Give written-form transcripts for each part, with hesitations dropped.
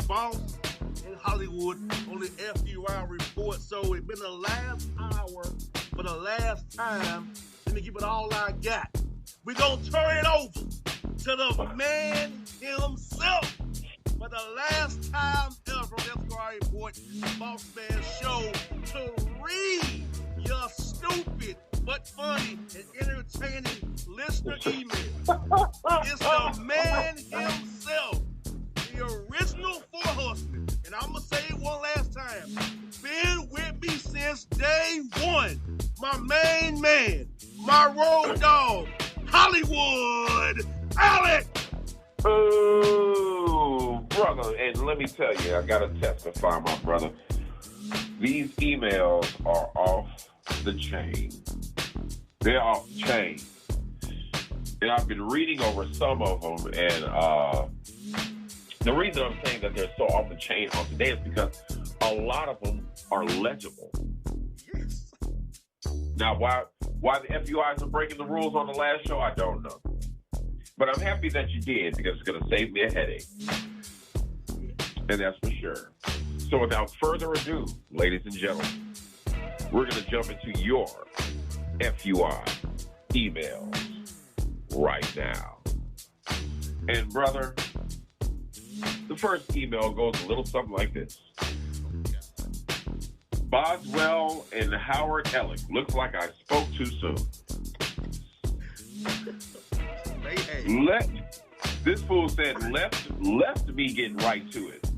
boss in Hollywood on the FUI report. So it's been the last hour for the last time. Let me give it all I got. We're going to turn it over to the man himself for the last time ever from FUI report, Bossman show, to read your stupid but funny and entertaining listener email. It's the man himself, the original Four Horsemen, and I'm going to say it one last time. Been with me since day one. My main man, my road dog, Hollywood Alex. Oh, brother, and let me tell you, I got to testify, my brother. These emails are off the chain. They're off the chain. And I've been reading over some of them, and the reason I'm saying that they're so off the chain on today is because a lot of them are legible. Yes. Now, why the FUIs are breaking the rules on the last show, I don't know. But I'm happy that you did, because it's going to save me a headache. And that's for sure. So without further ado, ladies and gentlemen, we're going to jump into your FUI emails right now. And brother, the first email goes a little something like this. Boswell and Howard Ellick. Looks like I spoke too soon. This fool said left me getting right to it.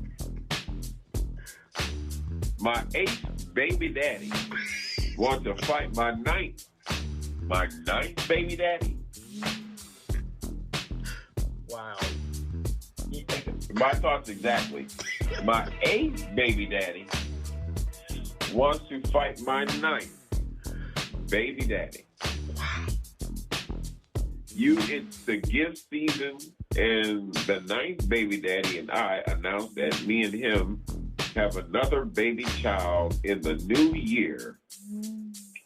My 8th baby daddy wants to fight my ninth baby daddy. Wow. My thoughts exactly. My 8th baby daddy wants to fight my 9th baby daddy. Wow. It's the gift season, and the 9th baby daddy and I announced that me and him have another baby child in the new year.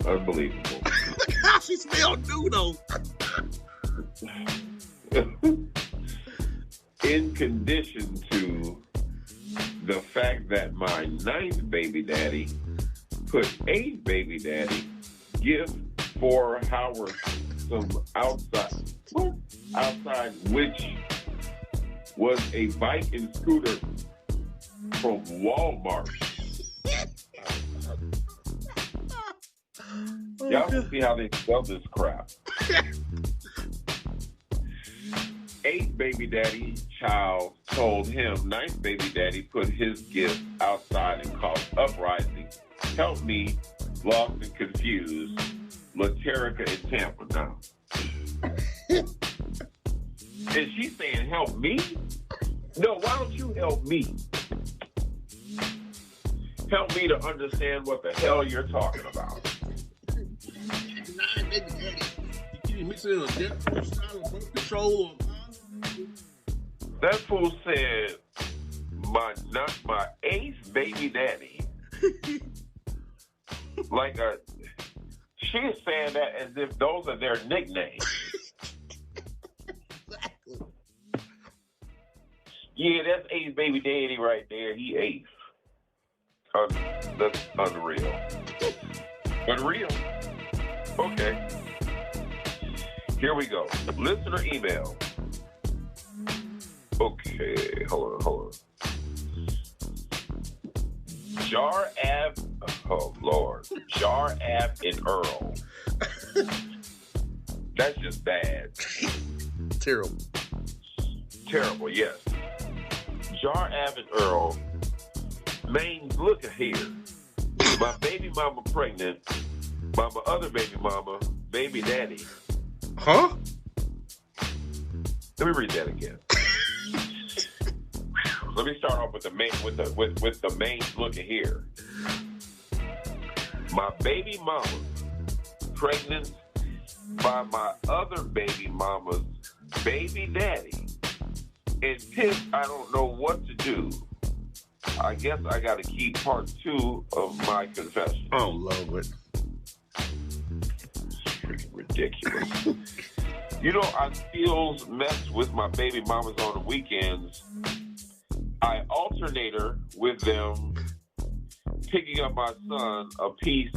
Unbelievable. Look how she spelled new, though. In condition to the fact that my 9th baby daddy put 8th baby daddy gift for Howard some outside, which was a bike and scooter from Walmart. Y'all can see how they sell this crap. 8th baby daddy child told him 9th baby daddy put his gift outside and caused uprising. Help me, lost and confused, Laterica in Tampa now. Is she saying help me? No, why don't you help me? Help me to understand what the hell you're talking about. 9 baby daddy. You can mix it in a different style of birth control or that fool said, my 8th baby daddy. She's saying that as if those are their nicknames. Exactly. Yeah, that's 8th baby daddy right there. He 8th. That's unreal. Unreal. Okay. Here we go. Listener email. Okay, hold on. Jar Ab, oh Lord, Jar Ab and Earl. That's just bad. Terrible. Terrible, yes. Jar Ab and Earl. Man, look at here. My baby mama pregnant. My other baby mama, baby daddy. Huh? Let me read that again. Let me start off with the main with the main look at here. My baby mama pregnant by my other baby mama's baby daddy. And pissed, I don't know what to do. I guess I got to keep part 2 of my confession. Oh, Lord. Freaking ridiculous. You know, I still mess with my baby mamas on the weekends I alternator with them, picking up my son a piece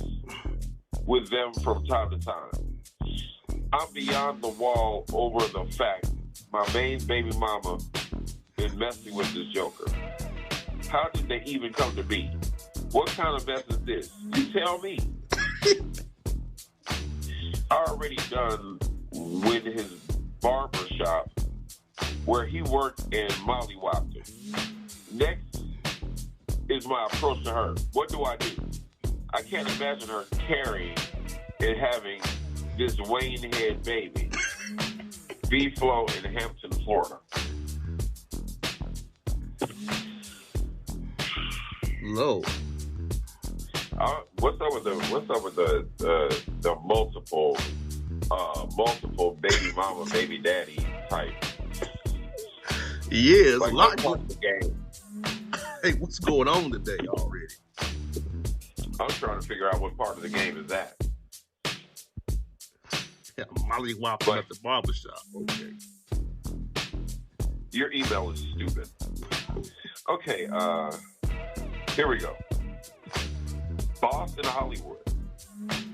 with them from time to time. I'm beyond the wall over the fact my main baby mama is messing with this joker. How did they even come to be? What kind of mess is this? You tell me. I already done with his barber shop where he worked and mollywopped it. Next is my approach to her. What do I do? I can't imagine her carrying and having this Wayne head baby, B-Flow in Hampton, Florida. Low. What's up with the multiple baby mama, baby daddy type? Yeah, it's like, a lot. What's the game? Hey, what's going on today already? I'm trying to figure out what part of the game is that. Yeah, Molly Whopper at the barbershop. Okay. Your email is stupid. Okay, here we go. Boss in Hollywood.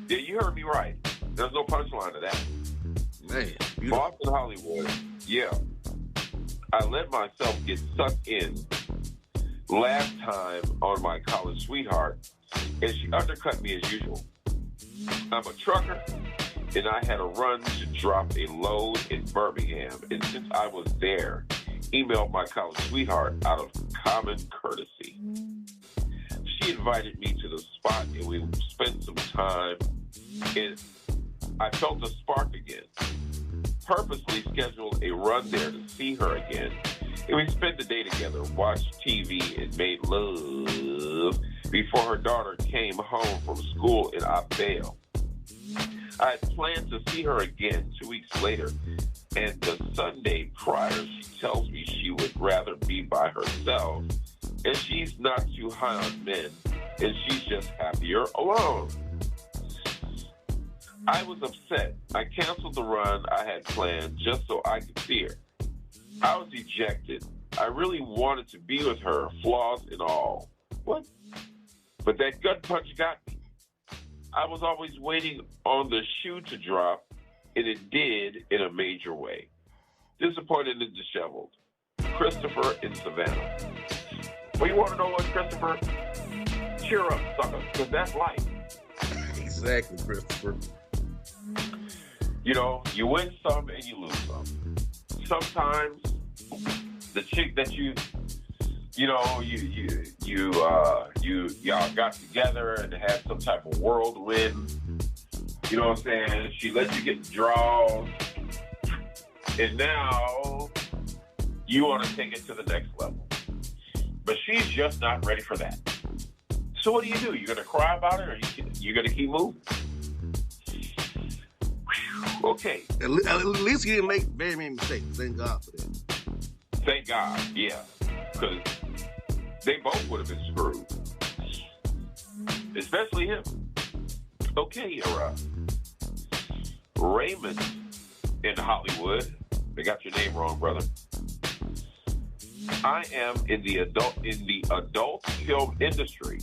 Yeah, you heard me right. There's no punchline to that. Man, beautiful. Boss in Hollywood. Yeah. I let myself get sucked in last time on my college sweetheart, and she undercut me as usual. I'm a trucker, and I had a run to drop a load in Birmingham, and since I was there, emailed my college sweetheart out of common courtesy. She invited me to the spot, and we spent some time, and I felt a spark again. Purposely scheduled a run there to see her again, and we spent the day together, watched TV, and made love before her daughter came home from school and I bailed. I had planned to see her again 2 weeks later, and the Sunday prior, she tells me she would rather be by herself, and she's not too high on men, and she's just happier alone. I was upset. I canceled the run I had planned just so I could see her. I was dejected. I really wanted to be with her, flaws and all. What? But that gut punch got me. I was always waiting on the shoe to drop, and it did in a major way. Disappointed and disheveled. Christopher in Savannah. Well, you want to know what, Christopher? Cheer up, sucker, because that's life. Exactly, Christopher. You know, you win some and you lose some. Sometimes the chick that y'all got together and had some type of whirlwind. You know what I'm saying? She let you get the draws, and now you want to take it to the next level. But she's just not ready for that. So what do? You're going to cry about it, or you're going to keep moving? Okay. At least he didn't make very many mistakes. Thank God for that. Thank God, yeah. Because they both would have been screwed. Especially him. Okay, Raymond in Hollywood. They got your name wrong, brother. I am in the adult film industry.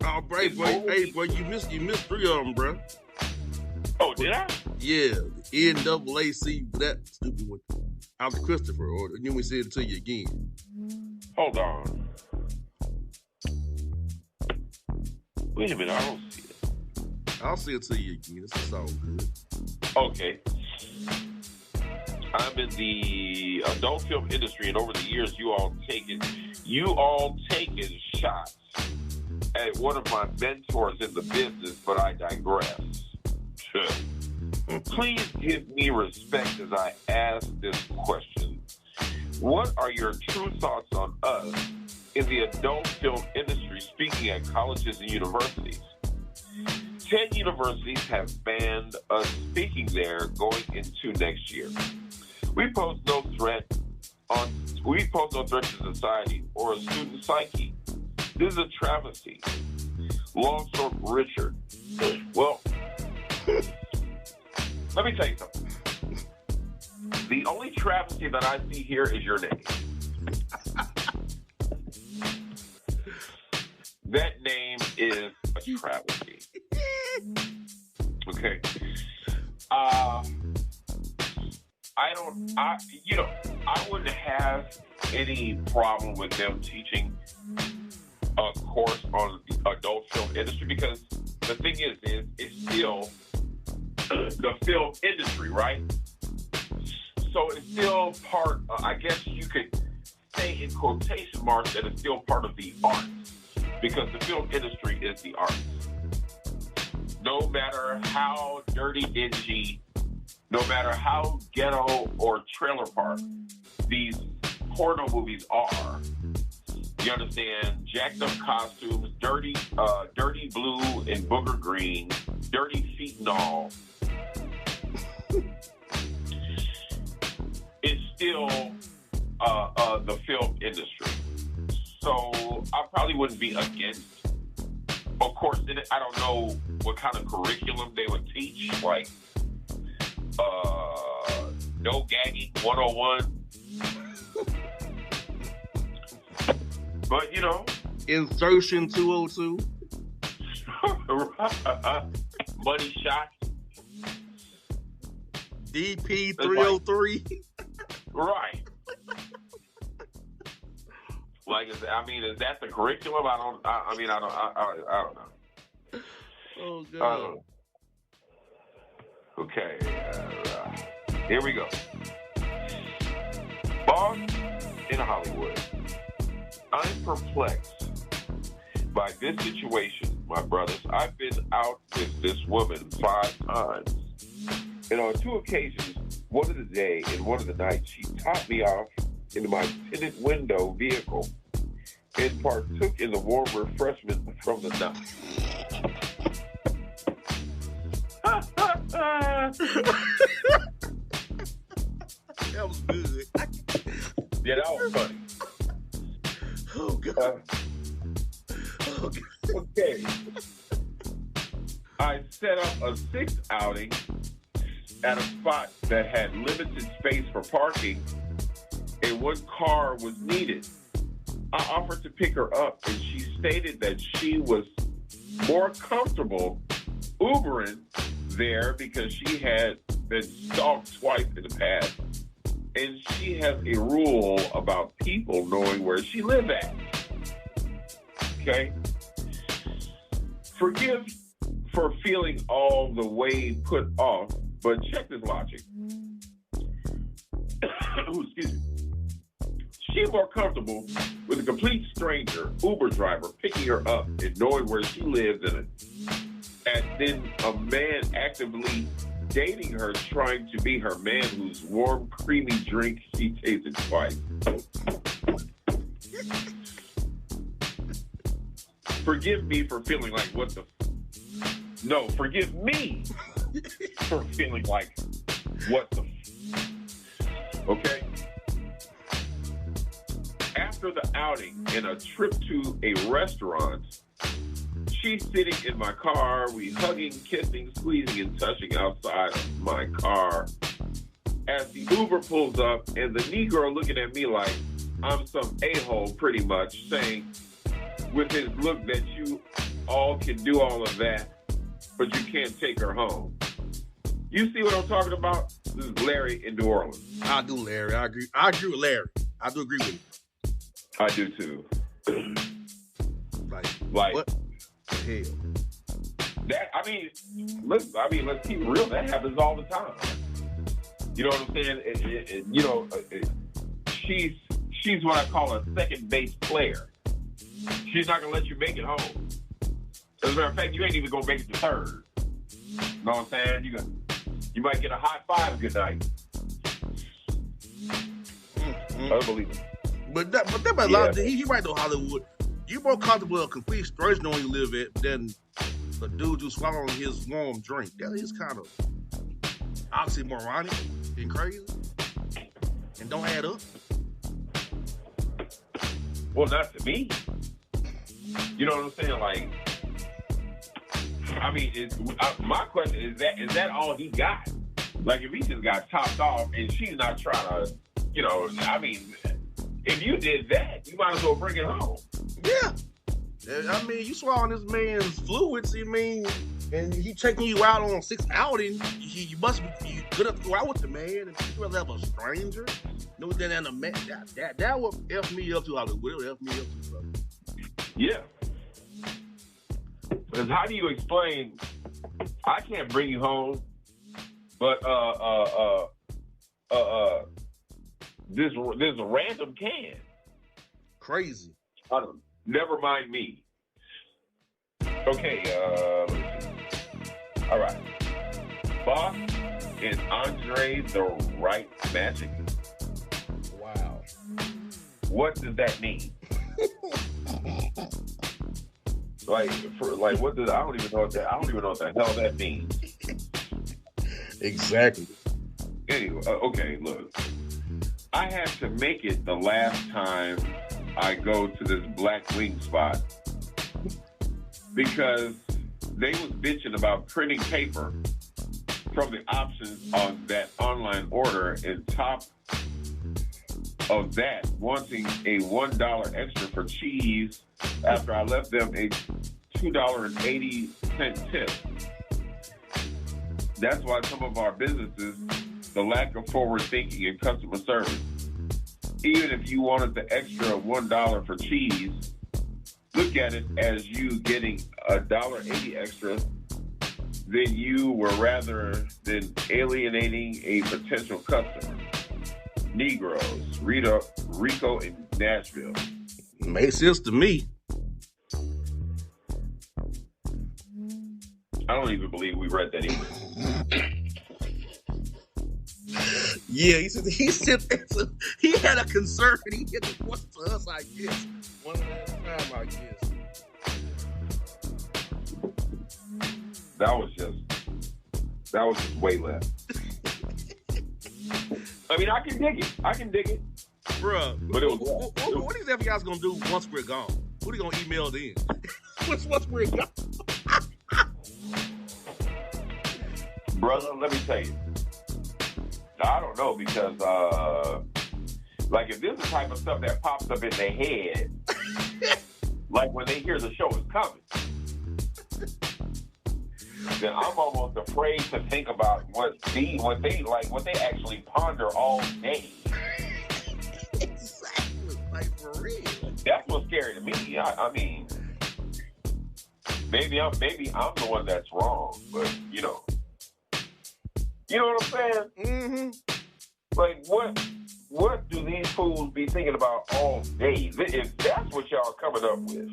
Oh, boy, you missed 3 of them, bro. Oh, did I? Yeah, the NAAC, that stupid one. Out to Christopher, or then we said it to you again. Hold on. Wait a minute, I don't see it. I'll say it to you again. It's all good. Okay. I'm in the adult film industry, and over the years, you all taken shots at one of my mentors in the business, but I digress. Please give me respect as I ask this question. What are your true thoughts on us in the adult film industry, speaking at colleges and universities? 10 universities have banned us speaking there going into next year. We pose no threat to society or a student psyche. This is a travesty. Long story, Richard. Well, let me tell you something. The only travesty that I see here is your name. That name is a travesty. Okay. I wouldn't have any problem with them teaching a course on the adult film industry, because the thing is it's still the film industry, right? So it's still part, I guess you could say in quotation marks that it's still part of the arts, because the film industry is the arts. No matter how dirty, dingy, no matter how ghetto or trailer park these porno movies are, you understand, jacked up costumes, dirty blue and booger green, dirty feet and all, it's still the film industry. So I probably wouldn't be against. Of course, I don't know what kind of curriculum they would teach, like no gagging 101. But, Insertion 202. Money shot. DP 303. Right. Like, is that the curriculum? I don't know. Oh, God. Okay. Here we go. Boss in Hollywood. I'm perplexed by this situation, my brothers. I've been out with this woman 5 times. And on 2 occasions, one of the day and one of the night, she topped me off in my tinted window vehicle and partook in the warm refreshment from the night. That was good. Yeah, that was funny. Oh, God. Okay. I set up a 6th outing at a spot that had limited space for parking, and 1 car was needed. I offered to pick her up, and she stated that she was more comfortable Ubering there because she had been stalked twice in the past, and she has a rule about people knowing where she lives at. Okay? Forgive for feeling all the way put off, but check this logic. Excuse me. She's more comfortable with a complete stranger, Uber driver, picking her up and knowing where she lives and then a man actively dating her, trying to be her man whose warm, creamy drink she tasted twice. Forgive me for feeling like No, forgive me for feeling like what the Okay? After the outing and a trip to a restaurant, she's sitting in my car, we hugging, kissing, squeezing, and touching outside of my car. As the Uber pulls up and the Negro looking at me like I'm some a-hole pretty much, saying with his look that you all can do all of that, but you can't take her home. You see what I'm talking about? This is Larry in New Orleans. I do, Larry. I agree with Larry. I do agree with you. I do too. Like what the hell? Let's keep it real. That happens all the time. You know what I'm saying? She's what I call a second base player. She's not gonna let you make it home. As a matter of fact, you ain't even gonna make it to third. You know what I'm saying? You might get a high five good night. Unbelievable. But that a lot of he right though, Hollywood. You're more comfortable with a complete stranger knowing you live at than a dude who's swallowing his warm drink. That is kind of oxymoronic and crazy. And don't add up. Well, not to me. You know what I'm saying? Like, my question is that all he got? Like, if he just got topped off and she's not trying to, if you did that, you might as well bring it home. Yeah. I mean, you swallowing this man's fluids. I mean, and he taking you out on 6 outing. You must be good enough to go out with the man. And you rather have a stranger. No, than a man. That would F me up to Hollywood. It would F me up to brother. Yeah. Because how do you explain? I can't bring you home, but this random can. Crazy. Never mind me. Okay, let me see. All right. Boss, is Andre the right magic? Wow. What does that mean? what does I don't even know what the hell that means. Exactly. Anyway, okay, look. I had to make it the last time I go to this black wing spot because they was bitching about printing paper from the options on that online order, and top of that, wanting a $1 extra for cheese after I left them a $2.80 tip. That's why some of our businesses, the lack of forward thinking in customer service. Even if you wanted the extra $1 for cheese, look at it as you getting $1.80 extra than you were, rather than alienating a potential customer. Negroes, Rico, and Nashville. Makes sense to me. I don't even believe we read that email. Yeah, he said he had a concern. He hit the question to us, I guess. One last time, I guess. That was just way less. I mean, I can dig it. Bruh, but what these FBI's gonna do once we're gone? Who they gonna email then? once we're gone? Brother, let me tell you. I don't know, because like if this is the type of stuff that pops up in their head, like when they hear the show is coming, then I'm almost afraid to think about what they actually ponder all day. Exactly, like for real. That's what's scary to me. I mean, maybe I'm the one that's wrong, but you know what I'm saying? Mm-hmm. Like what do these fools be thinking about all day? If that's what y'all are coming up with.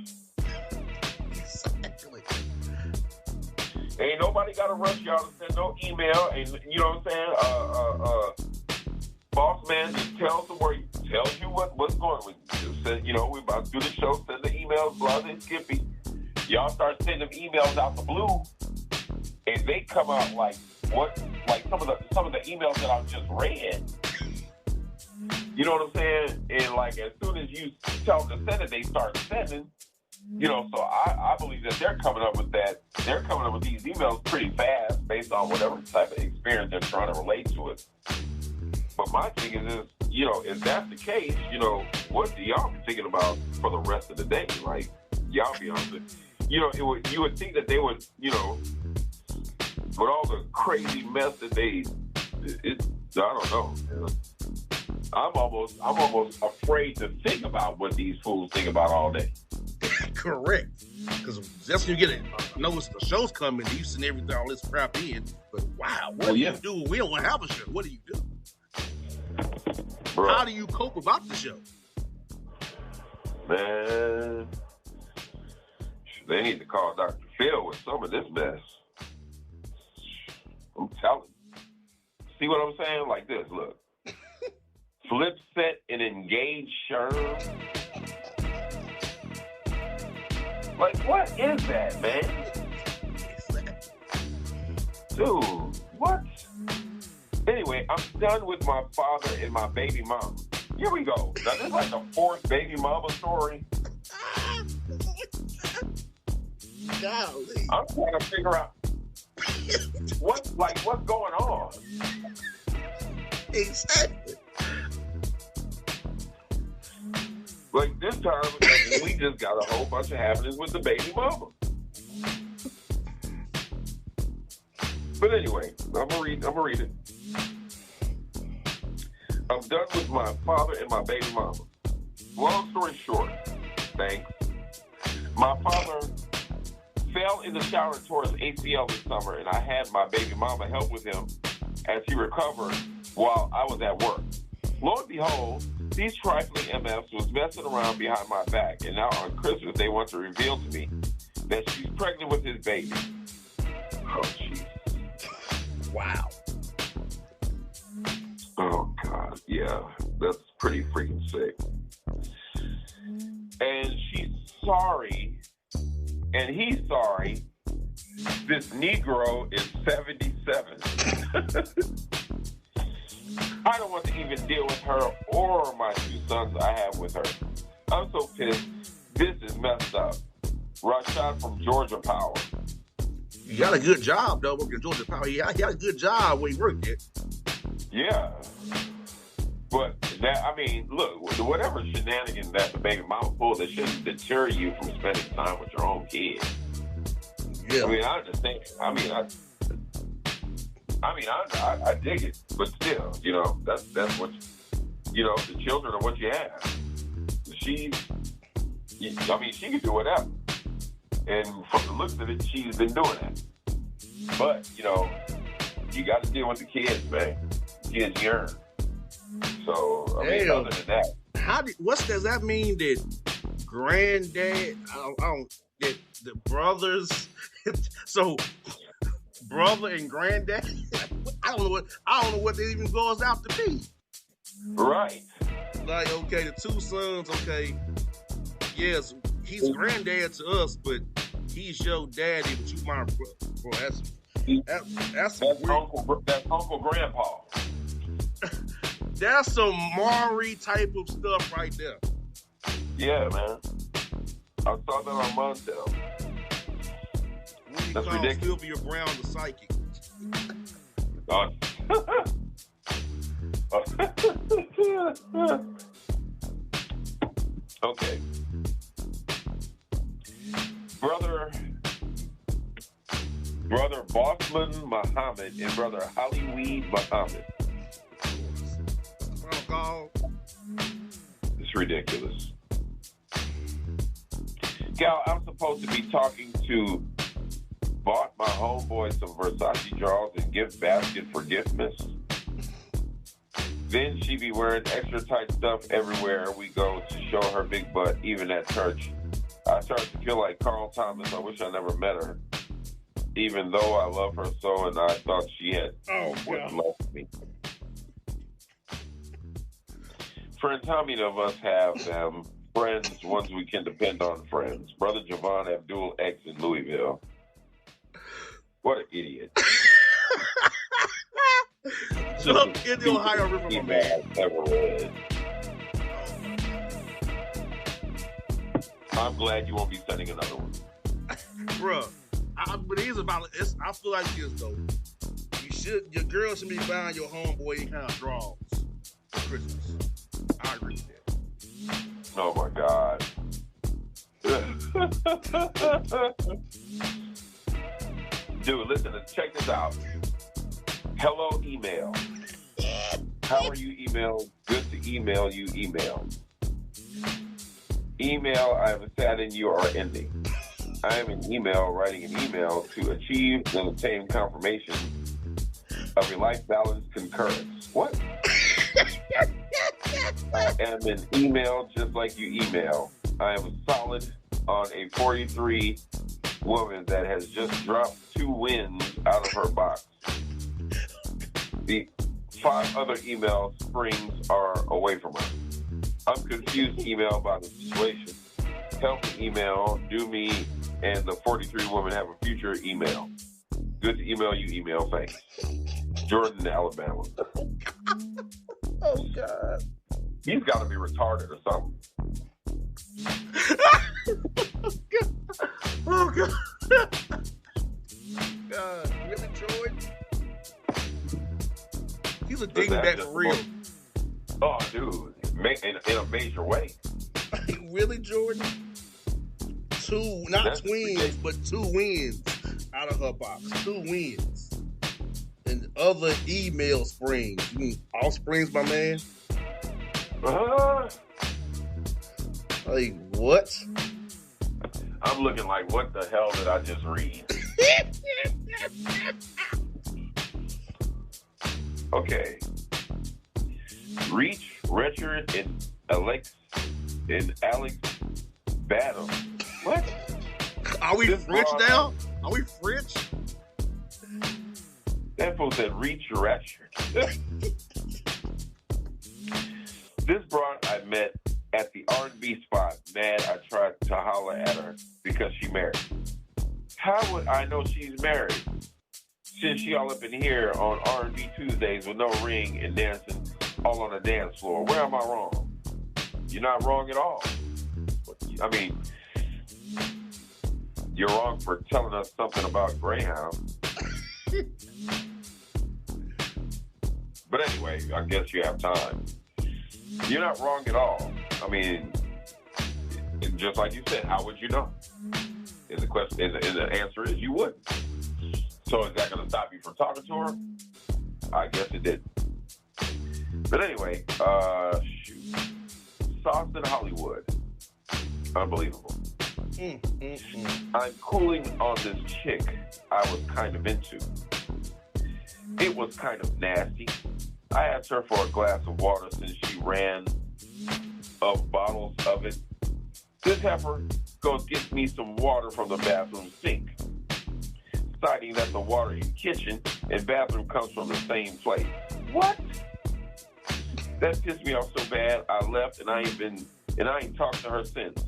Exactly. Ain't nobody got to rush y'all to send no email, and you know what I'm saying? Bossman just tells you what's going on. Just said, we about to do the show, send the emails, blah, and Skippy. Y'all start sending them emails out the blue, and they come out like some of the emails that I've just read. You know what I'm saying? And like as soon as you tell them to send it, they start sending. So I believe that they're coming up with that. They're coming up with these emails pretty fast based on whatever type of experience they're trying to relate to it. But my thing is if that's the case, what do y'all be thinking about for the rest of the day? Like, y'all be honest. You would think that they would, with all the crazy mess that I don't know. I'm almost afraid to think about what these fools think about all day. Correct. Because that's when you get it. Notice the show's coming, you send everything, all this crap in. But wow, what do you do when we don't want to have a show? What do you do? Bro. How do you cope about the show? Man, they need to call Dr. Phil with some of this mess. I'm telling you. See what I'm saying? Like this, look. Flip set and engage Sherm. Like, what is that, man? Dude, what? Anyway, I'm done with my father and my baby mama. Here we go. Now, this is like the fourth baby mama story. Golly. I'm trying to figure out what's going on. Exactly. Like this time, we just got a whole bunch of happenings with the baby mama. But anyway, I'm gonna read it. I'm done with my father and my baby mama. Long story short, thanks. My father fell in the shower and tore his ACL this summer, and I had my baby mama help with him as he recovered while I was at work. Lo and behold, these trifling MFs was messing around behind my back, and now on Christmas they want to reveal to me that she's pregnant with his baby. Oh, jeez. Wow. Oh, God. Yeah, that's pretty freaking sick. And she's sorry, and he's sorry. This Negro is 77. I don't want to even deal with her or my 2 sons I have with her. I'm so pissed. This is messed up. Rashad from Georgia Power. You got a good job, though, working Georgia Power. He got a good job where he worked at. Yeah. But, that, I mean, look, whatever shenanigans that the baby mama pulled, that shouldn't deter you from spending time with your own kids. Yeah. I mean, I understand. I dig it, but still, you know, that's what, you know, the children are what you have. She can do whatever, and from the looks of it, she's been doing that. But you know, you got to deal with the kids, man. Kids yearn. So I mean, other than that, what does that mean that granddad? That the brothers. So. Brother and granddad, I don't know what it even goes out to be. Right. Like, okay, the 2 sons, okay, yes, he's granddad to us, but he's your daddy, but you my brother. Bro, that's Uncle Grandpa. That's some Maury type of stuff right there. Yeah, man. I saw that on Montel. That's ridiculous. Sylvia Brown the psychic. Okay. Brother Bossman Muhammad and brother Hollyweed Muhammad. It's ridiculous. Gal, I'm supposed to be talking to bought my homeboy some Versace drawers and gift basket for gift miss. Then she be wearing extra tight stuff everywhere we go to show her big butt, even at church. I start to feel like Carl Thomas. I wish I never met her, even though I love her so, and I thought she had what left me. Friends, how many of us have them? Friends, ones we can depend on friends. Brother Javon have dual X in Louisville. What an idiot. Jump in the Ohio River, my man. Ever read. I'm glad you won't be sending another one. Bruh, but it is about, I feel like this, though. Your girl should be buying your homeboy any kind of drawers for Christmas. I agree with that. Oh, my God. Dude, listen, check this out. Hello, email. How are you, email? Good to email you, email. Email, I have a sad in you are ending. I am an email, writing an email to achieve and obtain confirmation of your life balance concurrence. What? I am an email just like you email. I am solid on a 43 woman that has just dropped 2 wins out of her box. The 5 other email springs are away from her. I'm confused email about the situation. Help me email, do me, and the 43 woman have a future email. Good to email you, email, thanks. Jordan, Alabama. Oh, God. He's got to be retarded or something. Oh, God. God. Really, Jordan? He's a dingbat for real. Oh, dude. In a major way. Like, really, Jordan? Two, not That's twins, but 2 wins out of her box. 2 wins. And other email springs. You mean all springs, my man? Like, what? I'm looking like, what the hell did I just read? Okay. Reach, Richard, and Alex Battle. What? Are we This French broad- now? Are we French? That fool said, reach, Richard. This broad I met at the R&B spot. Mad, I tried to holler at her because she married. How would I know she's married? Since she all up in here on R&B Tuesdays with no ring and dancing all on the dance floor. Where am I wrong? You're not wrong at all. I mean, you're wrong for telling us something about Greyhound. But anyway, I guess you have time. You're not wrong at all. I mean, just like you said, how would you know? And the question, and the answer is you wouldn't. So is that going to stop you from talking to her? I guess it did. But anyway, shoot. Sauce in Hollywood. Unbelievable. I'm cooling on this chick I was kind of into. It was kind of nasty. I asked her for a glass of water since she ran up bottles of it. This heifer goes get me some water from the bathroom sink, citing that the water in kitchen and bathroom comes from the same place. What? That pissed me off so bad I left and I ain't talked to her since.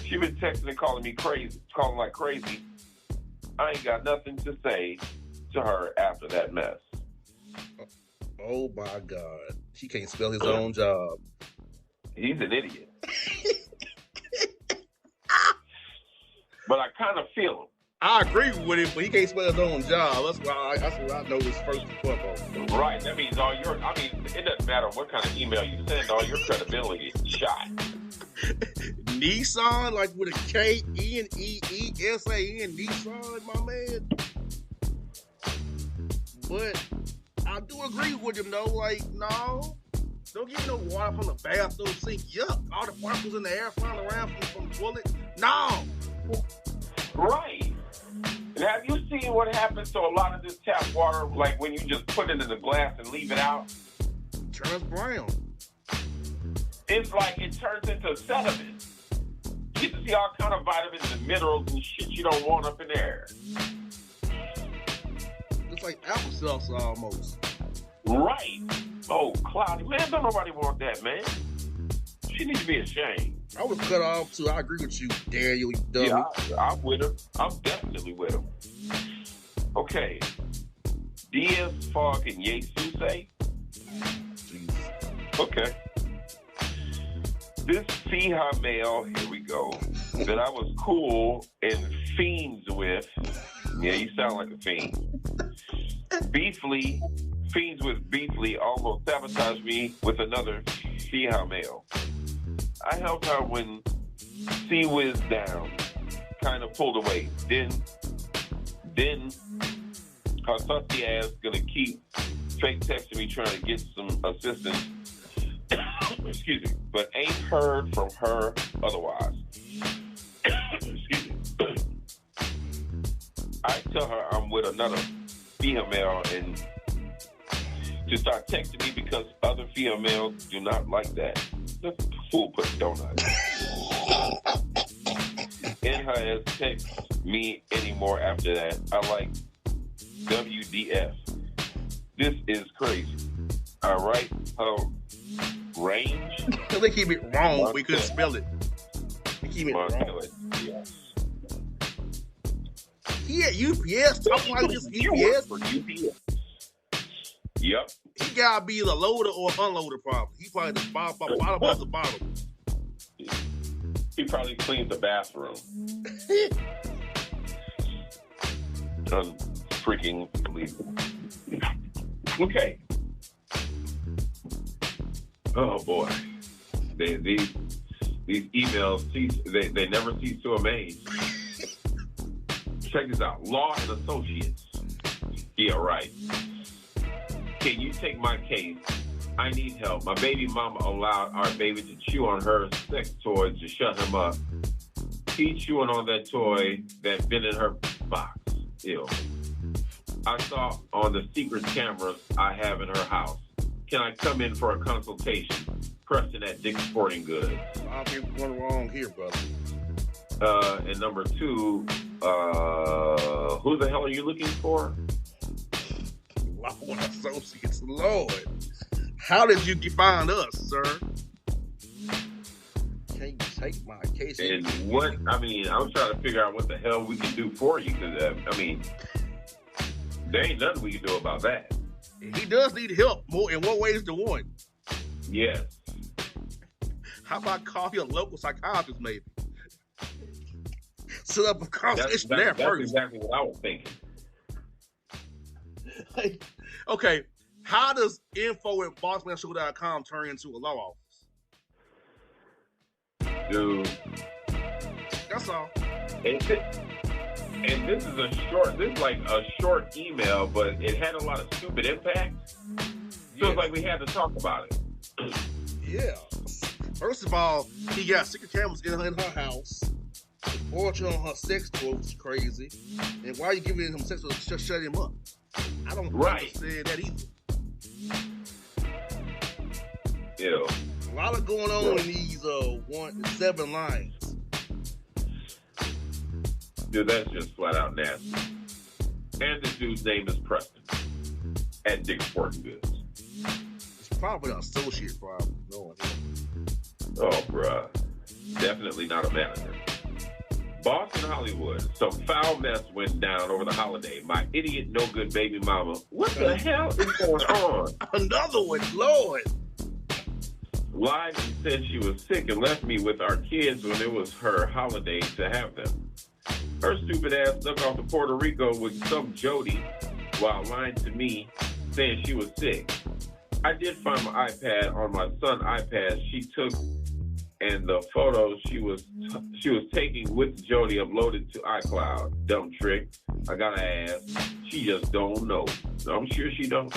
She been texting and calling me crazy, calling like crazy. I ain't got nothing to say to her after that mess. Oh my God. He can't spell his own job. He's an idiot. But I kind of feel him. I agree with it, but he can't spell his own job. That's what I know his first and foremost. Right. That means it doesn't matter what kind of email you send, all your credibility is shot. Nissan, like with a K-N-E-E-S-A-N, Nissan, my man. But I do agree with him, though. Like, no, don't give me no water from the bathroom sink. Yuck. All the particles in the air flying around from the toilet. No. Right. And have you seen what happens to a lot of this tap water, like when you just put it in the glass and leave it out? It turns brown. It's like it turns into sediment. You get to see all kind of vitamins and minerals and shit you don't want up in there. It's like applesauce almost. Right. Oh, cloudy. Man, don't nobody want that, man. She needs to be ashamed. I was cut off, too. I agree with you, Daniel, you dummy. Yeah, I'm with him. I'm definitely with him. Okay. Diaz, Fogg, and Yates, you say? Okay. This female, here we go, that I was cool and fiends with. Yeah, you sound like a fiend. Fiends with Beefly almost sabotaged me with another female. I helped her when she was down, kind of pulled away. Then her sussy ass gonna keep fake texting me trying to get some assistance. Excuse me, but ain't heard from her otherwise. Excuse me. I tell her I'm with another female and to start texting me because other females do not like that. The fool put donut. In her as text me anymore after that. I like WDF. This is crazy. I write her range. They keep it wrong. We couldn't spell it. They keep it wrong. Yes. He at UPS talking like just UPS. For UPS. Yep. He gotta be the loader or unloader probably. He probably the bottom of the bottom. He probably cleans the bathroom. Freaking believable. Okay. Oh boy. These These emails they never cease to amaze. Check this out. Law and Associates. Yeah, right. Can you take my case? I need help. My baby mama allowed our baby to chew on her sex toys to shut him up. He chewing on that toy that been in her box. Ew. I saw on the secret cameras I have in her house. Can I come in for a consultation? Preston at Dick's Sporting Goods. I'll be going wrong here, brother. And number 2, who the hell are you looking for? Law and Associates, Lord. How did you find us, sir? Can you take my case? And what, I mean, I'm trying to figure out what the hell we can do for you. Because, I mean, there ain't nothing we can do about that. He does need help more in more ways than one. Yes. How about call your local psychiatrist, maybe? Set up a conversation there first. That's exactly what I was thinking. Okay, how does info at bossmanshow.com turn into a law office? Dude. That's all. And this is like a short email, but it had a lot of stupid impact. So it's like we had to talk about it. Yeah. First of all, he got secret cameras in her house. Watching on her sex toy, which is crazy. And why are you giving him sex toys to just shut him up? I don't understand that either. Ew. A lot of going on in these 7 lines. Dude, that's just flat out nasty. And this dude's name is Preston at Dick's Sporting Goods. It's probably an associate problem. No, oh, bruh. Definitely not a manager. Boston, Hollywood. Some foul mess went down over the holiday. My idiot, no good baby mama. What the hell is going on? Another one, Lord. Lied and said she was sick and left me with our kids when it was her holiday to have them. Her stupid ass snuck off to Puerto Rico with some Jody while lying to me, saying she was sick. I did find my iPad on my son's iPad she took, and the photos she was taking with Jody uploaded to iCloud. Dumb trick. I gotta ask. She just don't know. I'm sure she don't.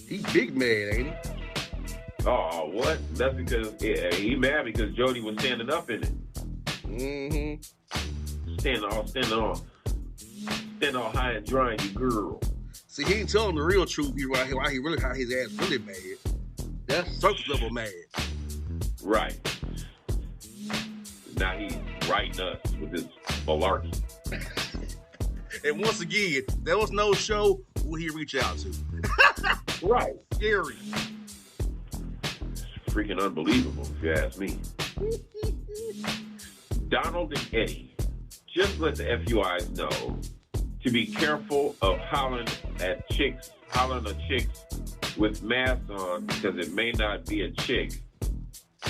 He big mad, ain't he? Oh, what? That's because he mad because Jody was standing up in it. Mm-hmm. Standing all high and dry, you girl. See, he ain't telling the real truth. Why his ass really mad. That's surface level mad. Right. Now he's writing us with this malarkey. And once again, there was no show who he reach out to. Right. Scary. It's freaking unbelievable, if you ask me. Donald and Eddie, just let the FUIs know to be careful of hollering at chicks with masks on, because it may not be a chick,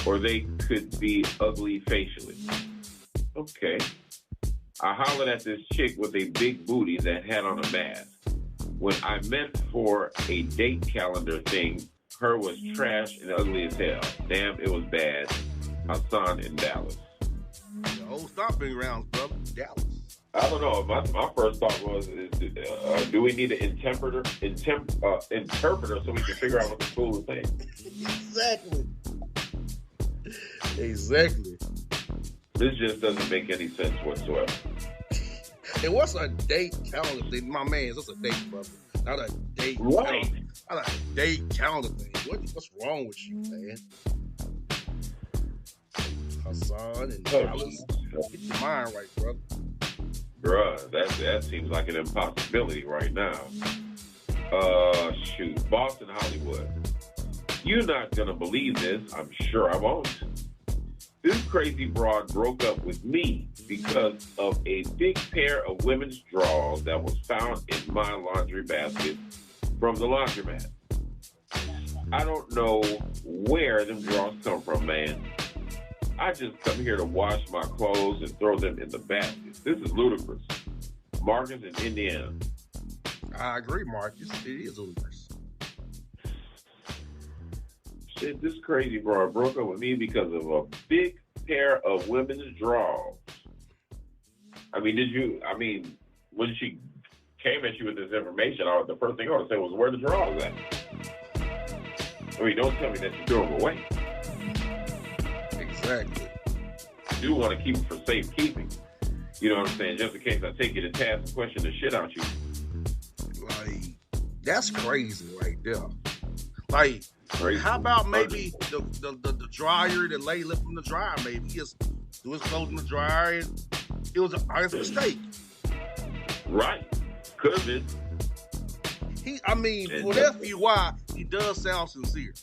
or they could be ugly facially. Okay. I hollered at this chick with a big booty that had on a mask. When I meant for a date calendar thing, her was trash and ugly as hell. Damn, it was bad. Hassan in Dallas. The old stomping grounds, brother. Dallas. I don't know. My first thought was, do we need an interpreter so we can figure out what the fool is saying? Exactly. This just doesn't make any sense whatsoever. And what's a date calendar thing? My man, what's a date, brother? Not a date right. calendar. Not a date calendar thing. What's wrong with you, man? Hassan and Dallas. Get your mind right, brother. Bruh, that seems like an impossibility right now. Shoot. Boston, Hollywood. You're not gonna believe this. I'm sure I won't. This crazy broad broke up with me because of a big pair of women's drawers that was found in my laundry basket from the laundromat. I don't know where them drawers come from, man. I just come here to wash my clothes and throw them in the basket. This is ludicrous. Marcus in Indiana. I agree, Marcus. It is ludicrous. Shit, said, this crazy broad broke up with me because of a big pair of women's drawers. I mean, when she came at you with this information, the first thing I would say was, where the drawers at? I mean, don't tell me that you threw them away. Exactly. You do want to keep them for safekeeping. You know what I'm saying? Just in case I take you to task and question the shit out you. Like, that's crazy right there. Like, crazy. How about maybe the dryer, the lady left from the dryer, maybe just do his clothes in the dryer and it was an honest mistake. Right. Could have been. For the FUI, he does sound sincere.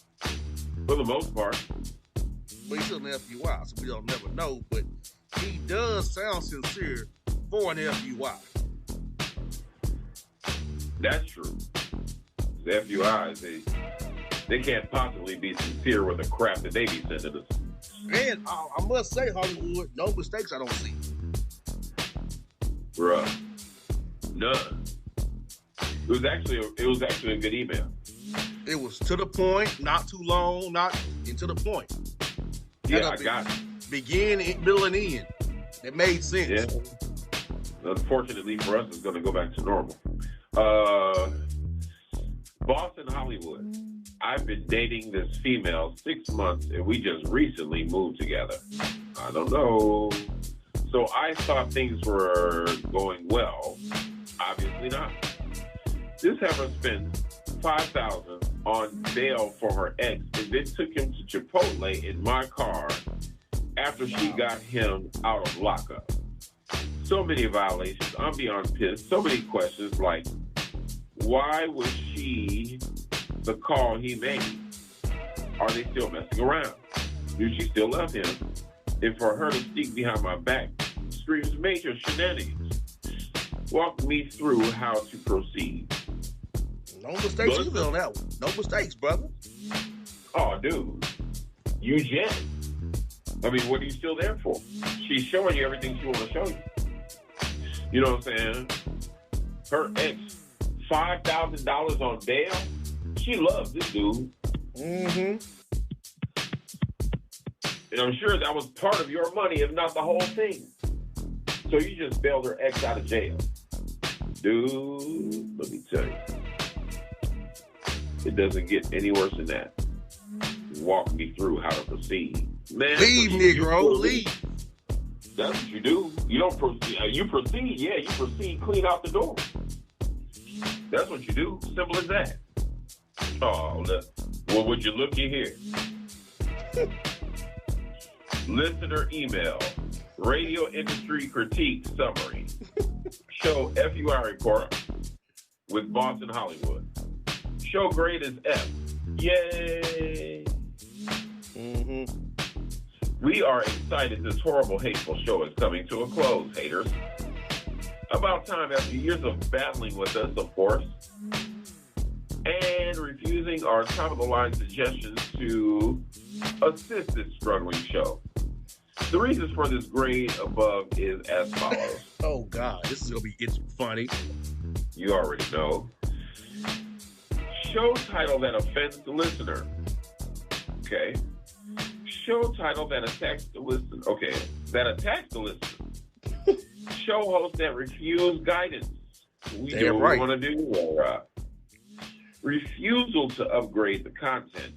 For the most part. But he's still an FUI, so we don't never know. But he does sound sincere for an FUI. That's true. The FUIs, they can't possibly be sincere with the crap that they be sending us. And I must say, Hollywood, no mistakes I don't see. Bruh. None. It was actually a good email. It was to the point, not too long, not into the point. Yeah, I got it. Begin, middle, and end. It made sense. Yeah. Unfortunately for us, it's going to go back to normal. Boston, Hollywood. I've been dating this female 6 months, and we just recently moved together. I don't know. So I thought things were going well. Obviously not. This heifer spent $5,000 on bail for her ex and then took him to Chipotle in my car after she got him out of lockup. So many violations. I'm beyond pissed. So many questions like, why was she the call he made? Are they still messing around? Do she still love him? And for her to sneak behind my back screams major shenanigans. Walk me through how to proceed. No mistakes either on that one. No mistakes, brother. Oh, dude. You Jen. I mean, what are you still there for? She's showing you everything she wants to show you. You know what I'm saying? Her ex, $5,000 on bail. She loves this dude. Mm-hmm. And I'm sure that was part of your money, if not the whole thing. So you just bailed her ex out of jail. Dude, let me tell you. It doesn't get any worse than that. Walk me through how to proceed. Man, leave, Negro, leave. That's what you do. You don't proceed. You proceed, yeah, you proceed clean out the door. That's what you do. Simple as that. Oh, well, would you looky here? Listener email, radio industry critique summary, show FUI report with Boston, Hollywood. Show grade is F. Yay! Mm-hmm. We are excited this horrible, hateful show is coming to a close, haters. About time after years of battling with us, of course, and refusing our top-of-the-line suggestions to assist this struggling show. The reasons for this grade above is as follows. Oh, God, this is going to be funny. You already know. Show title that offends the listener. Okay. Show title that attacks the listener. Okay. That attacks the listener. Show host that refuse guidance. We do what we want to do. Or, refusal to upgrade the content.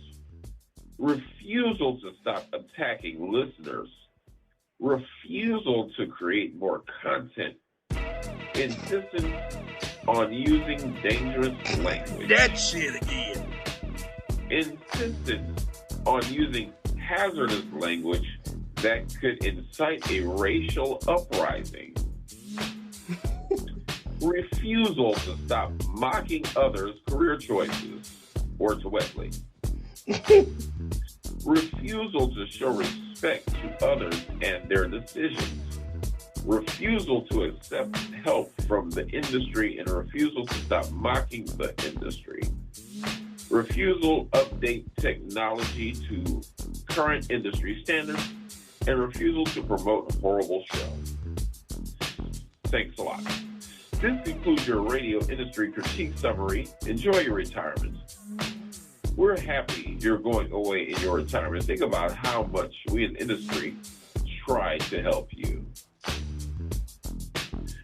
Refusal to stop attacking listeners. Refusal to create more content. Insistence on using dangerous language. That shit again. Insistence on using hazardous language that could incite a racial uprising. Refusal to stop mocking others' career choices. Or to Wesley. Refusal to show respect to others and their decisions. Refusal to accept help from the industry and refusal to stop mocking the industry. Refusal update technology to current industry standards and refusal to promote a horrible show. Thanks a lot. This concludes your radio industry critique summary. Enjoy your retirement. we're happy you're going away in your retirement. Think about how much we in the industry tried to help you.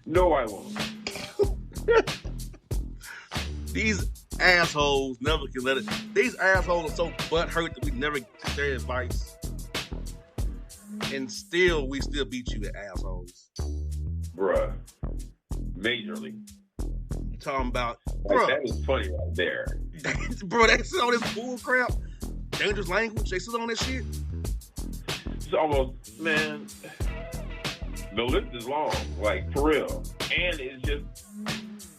No, I won't. These assholes never can let it. These assholes are so butthurt that we never get their advice. And we still beat you, assholes. Bruh. Majorly. You talking about, like, that is funny right there. Bro, they sit on this bull crap. Dangerous language. They sit on this shit. It's almost, man, the list is long, like, for real. And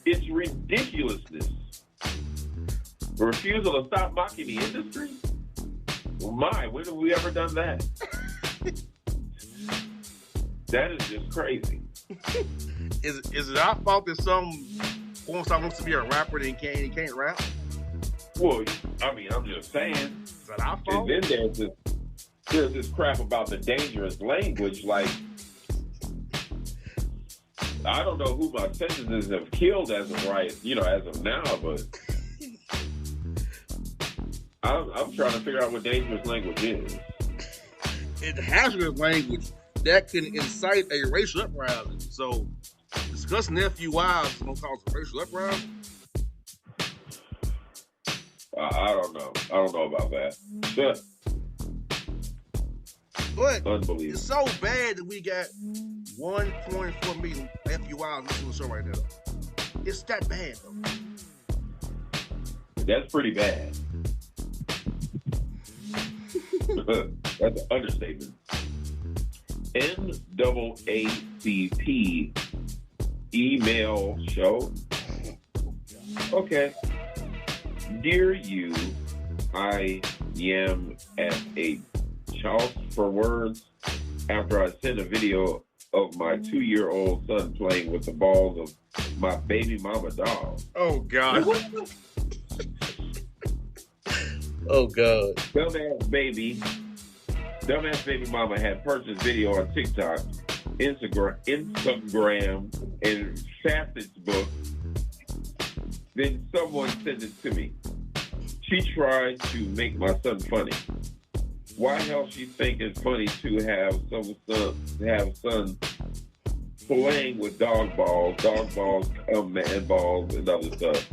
it's ridiculousness. The refusal to stop mocking the industry? My, when have we ever done that? That is just crazy. Is it our fault that some porn star wants to be a rapper and he can't rap? Well, I mean, I'm just saying. Is that our fault? And then there's this crap about the dangerous language. Like, I don't know who my sentences have killed as of as of now, but I'm trying to figure out what dangerous language is. It's hazardous language that can incite a racial uprising. So, discussing FUI is going to cause a racial uprising? I don't know. I don't know about that. But unbelievable. It's so bad that we got 1.4 million FUIs listening to the show right now. It's that bad, though. That's pretty bad. That's an understatement. NAACP email show. Okay. Dear you, I am at a house for words after I sent a video of my 2-year-old son playing with the balls of my baby mama doll. Oh, God. Oh, God. Dumbass baby mama had purchased video on TikTok, Instagram, and Facet's book. Then someone sent it to me. She tried to make my son funny. Why hell she think it's funny to have son playing with dog balls, man balls, and other stuff?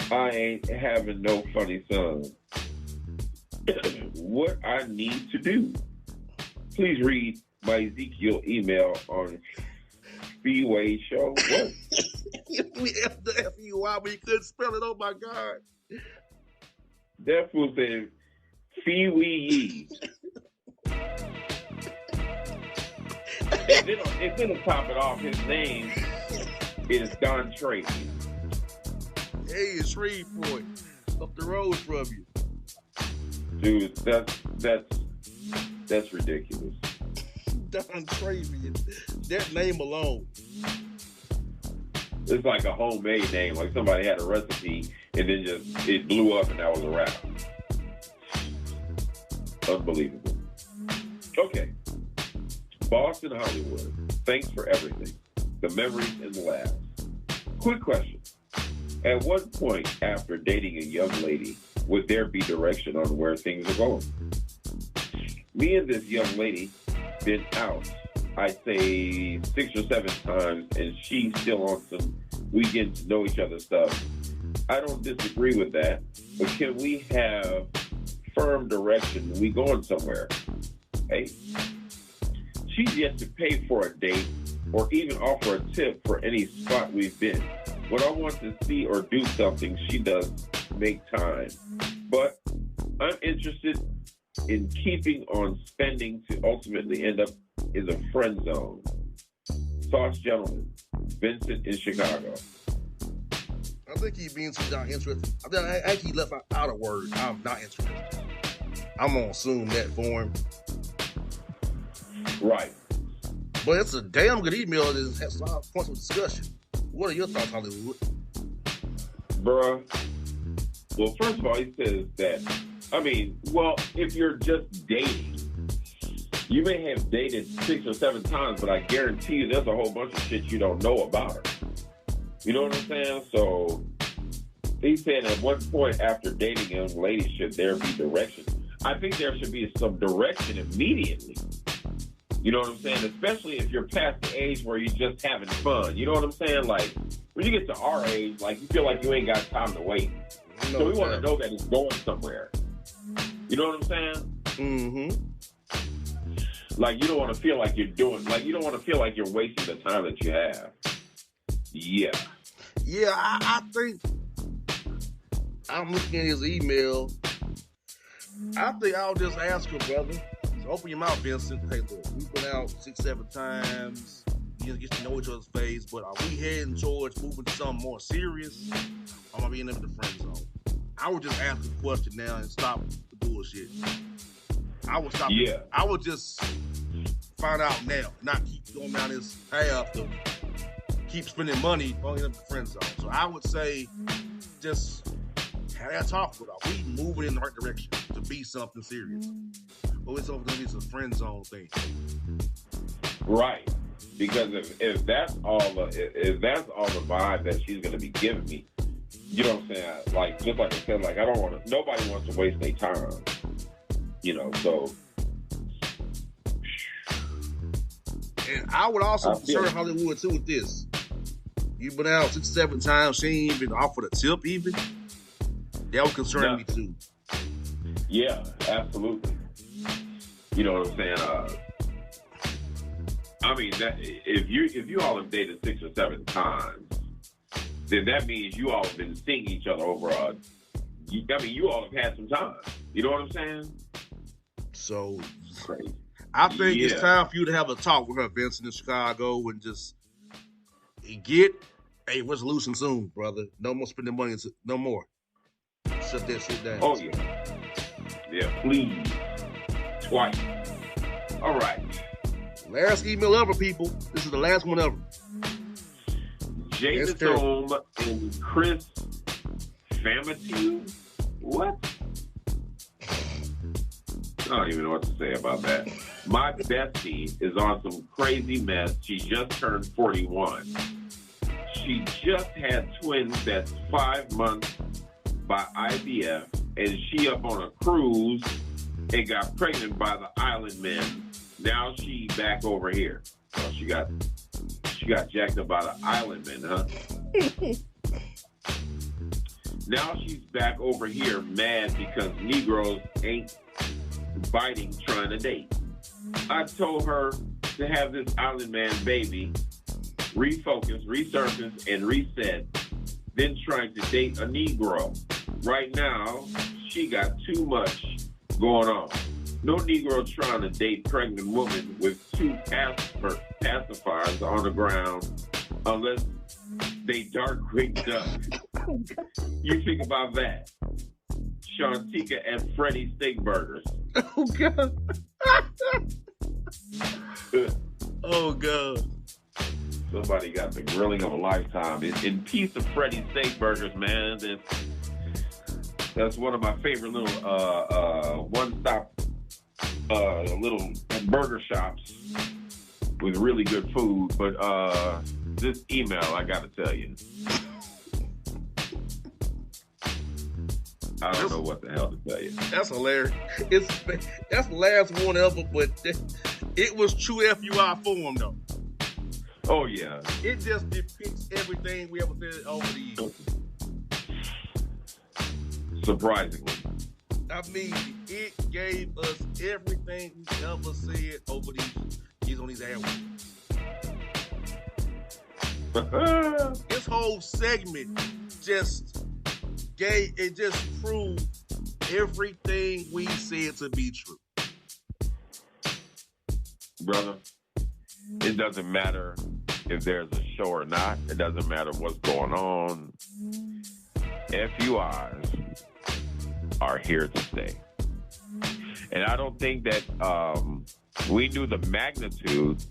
I ain't having no funny son. What I need to do? Please read my Ezekiel email on FUI show. What? We F the FUI, but you couldn't spell it. Oh my God. That fool said FUI. And then to top it off, his name is Don Tracy. Hey, it's Shreveport, up the road from you. Dude, that's ridiculous. Don Tracy, that name alone. It's like a homemade name, like somebody had a recipe and then just it blew up and that was a wrap. Unbelievable. Okay. Boston, Hollywood. Thanks for everything. The memories and the laughs. Quick question. At what point after dating a young lady would there be direction on where things are going? Me and this young lady been out, I'd say 6 or 7 times, and she's still on some we get to know each other stuff. I don't disagree with that, but can we have firm direction when we going somewhere? Hey, she's yet to pay for a date or even offer a tip for any spot we've been. When I want to see or do something, she does make time. But I'm interested in keeping on spending to ultimately end up in the friend zone. Sauce Gentleman, Vincent in Chicago. I think he's being too not interested. I think he left out a word. I'm not interested. I'm going to assume that for him. Right. But it's a damn good email that has a lot of points of discussion. What are your thoughts, Hollywood? Bruh. Well, first of all, he says that, if you're just dating, you may have dated 6 or 7 times, but I guarantee you there's a whole bunch of shit you don't know about her. You know what I'm saying? So, He said at one point after dating a young lady, should there be direction? I think there should be some direction immediately. You know what I'm saying? Especially if you're past the age where you're just having fun. You know what I'm saying? Like, when you get to our age, like, you feel like you ain't got time to wait. So we want to know that it's going somewhere. You know what I'm saying? Mm-hmm. Like, you don't want to feel like you're doing, like, you don't want to feel like you're wasting the time that you have. Yeah. Yeah, I think I'm looking at his email. I think I'll just ask her, brother. So open your mouth, Vincent. Hey, look, we've been out 6-7 times. You get to know each other's face, but are we heading towards moving to something more serious? Or am I being in the friend zone? I would just ask the question now and stop the bullshit. I would stop. Yeah. I would just find out now, not keep going down this path to keep spending money on the friend zone. So I would say just have that talk with her. Are we moving in the right direction to be something serious? Or is it going to be a friend zone thing? Right. Because if that's all the vibe that she's going to be giving me, you know what I'm saying? Like, just like I said, like, nobody wants to waste their time. You know, so. And I would also concern Hollywood too with this. You've been out 6-7 times, she ain't even offered a tip even. That would concern me too. Yeah, absolutely. You know what I'm saying? I mean, that if you all have dated 6 or 7 times, then that means you all have been seeing each other over you all have had some time. You know what I'm saying? So crazy. I think it's time for you to have a talk with her, Vincent, in Chicago, and just get a resolution soon, brother. No more spending money. No more. Shut that shit down. Oh, yeah. Yeah, please. Twice. All right. Last email ever, people. This is the last one ever. James Home and Chris Famitu? What? I don't even know what to say about that. My bestie is on some crazy mess. She just turned 41. She just had twins that's 5 months by IVF, and she up on a cruise and got pregnant by the island men. Now she back over here. So she got jacked up by the island men, huh? Now she's back over here mad because Negroes ain't biting trying to date. I told her to have this island man baby, refocus, resurface, and reset, then trying to date a Negro. Right now, she got too much going on. No Negro trying to date pregnant woman with 2 pacifiers on the ground unless they dark wigged up. You think about that. Shantika and Freddie Steakburgers. Oh, God. Oh, God. Somebody got the grilling of a lifetime. In peace of Freddie Steakburgers, man. That's one of my favorite little one-stop little burger shops with really good food. But this email, I got to tell you. I don't know what the hell to tell you. That's hilarious. That's the last one ever, but it was true FUI form, though. Oh, yeah. It just depicts everything we ever said over the years. Surprisingly. I mean, it gave us everything we ever said over these on these airwaves. This whole segment just proved everything we said to be true. Brother, it doesn't matter if there's a show or not. It doesn't matter what's going on. FUIs are here to stay. And I don't think that we knew the magnitude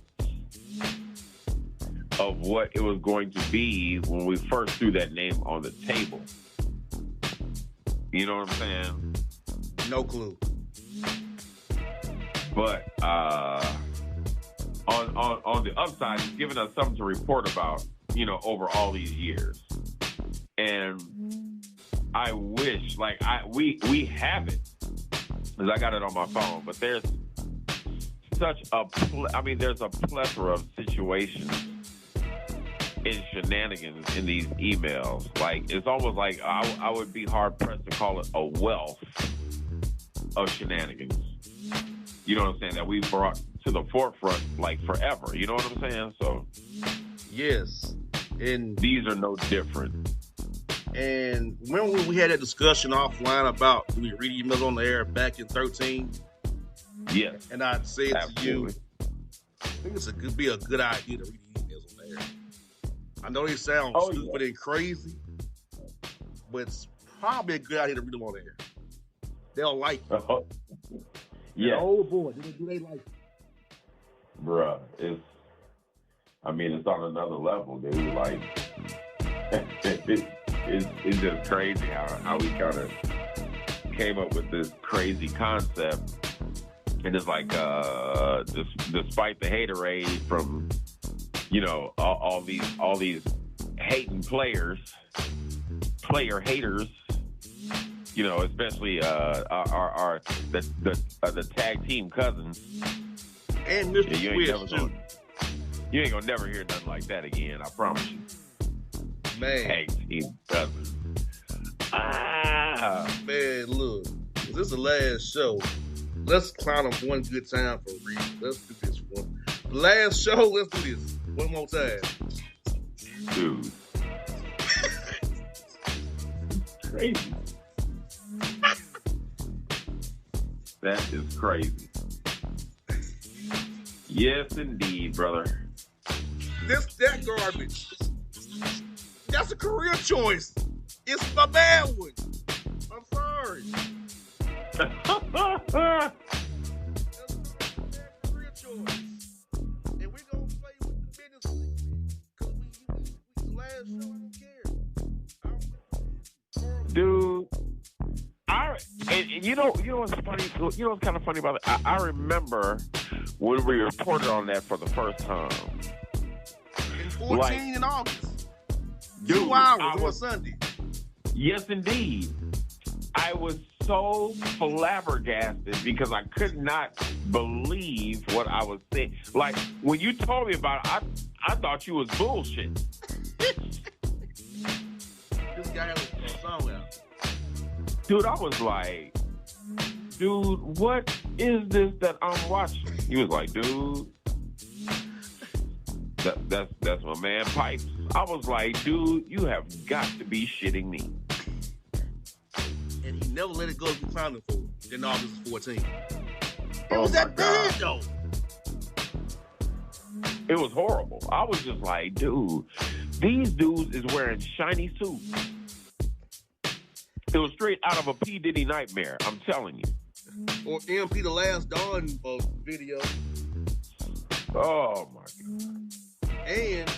of what it was going to be when we first threw that name on the table. You know what I'm saying? No clue. But on the upside, it's given us something to report about, over all these years. And I wish, like, we have it, because I got it on my phone, but there's such a, there's a plethora of situations in shenanigans in these emails. Like, it's almost like I would be hard pressed to call it a wealth of shenanigans. You know what I'm saying? That we brought to the forefront like forever. You know what I'm saying? So yes, and these are no different. And remember when we had that discussion offline about do we read emails on the air back in 2013? Yes. And I said absolutely. to you, I think it's be a good idea to read emails on the air. I know they sound stupid and crazy, but it's probably a good idea to read them on the air. They'll like it. Yeah. Oh boy, do they like it? Bruh, it's on another level, dude. Like, it's just crazy how we kind of came up with this crazy concept. And it's like, despite the haterade from, all these hating player haters, especially the tag team cousins. And Mr. Swift, you ain't gonna never hear nothing like that again. I promise you. Man. Tag team cousins. Man, look, this is the last show. Let's clown them one good time for real. Let's do this one. The last show, let's do this one more time. Dude. Crazy. That is crazy. Yes, indeed, brother. That garbage. That's a career choice. It's my bad one. I'm sorry. That's a career choice. And we're going to play with the business because we the last show. I don't care. Dude. And you know what's funny? You know what's kind of funny about it? I remember when we reported on that for the first time. In 14 in August. Dude, 2 hours on Sunday. Yes, indeed. I was so flabbergasted because I could not believe what I was seeing. Like, when you told me about it, I thought you was bullshit. This guy had a song out. Dude, I was like, dude, what is this that I'm watching? He was like, dude, that's my man Pipes. I was like, dude, you have got to be shitting me. And he never let it go if we found him for it. Then August 14. It Oh was my that bad, though. It was horrible. I was just like, dude, these dudes is wearing shiny suits. It was straight out of a P. Diddy nightmare, I'm telling you. Or MP The Last Dawn video. Oh, my God. And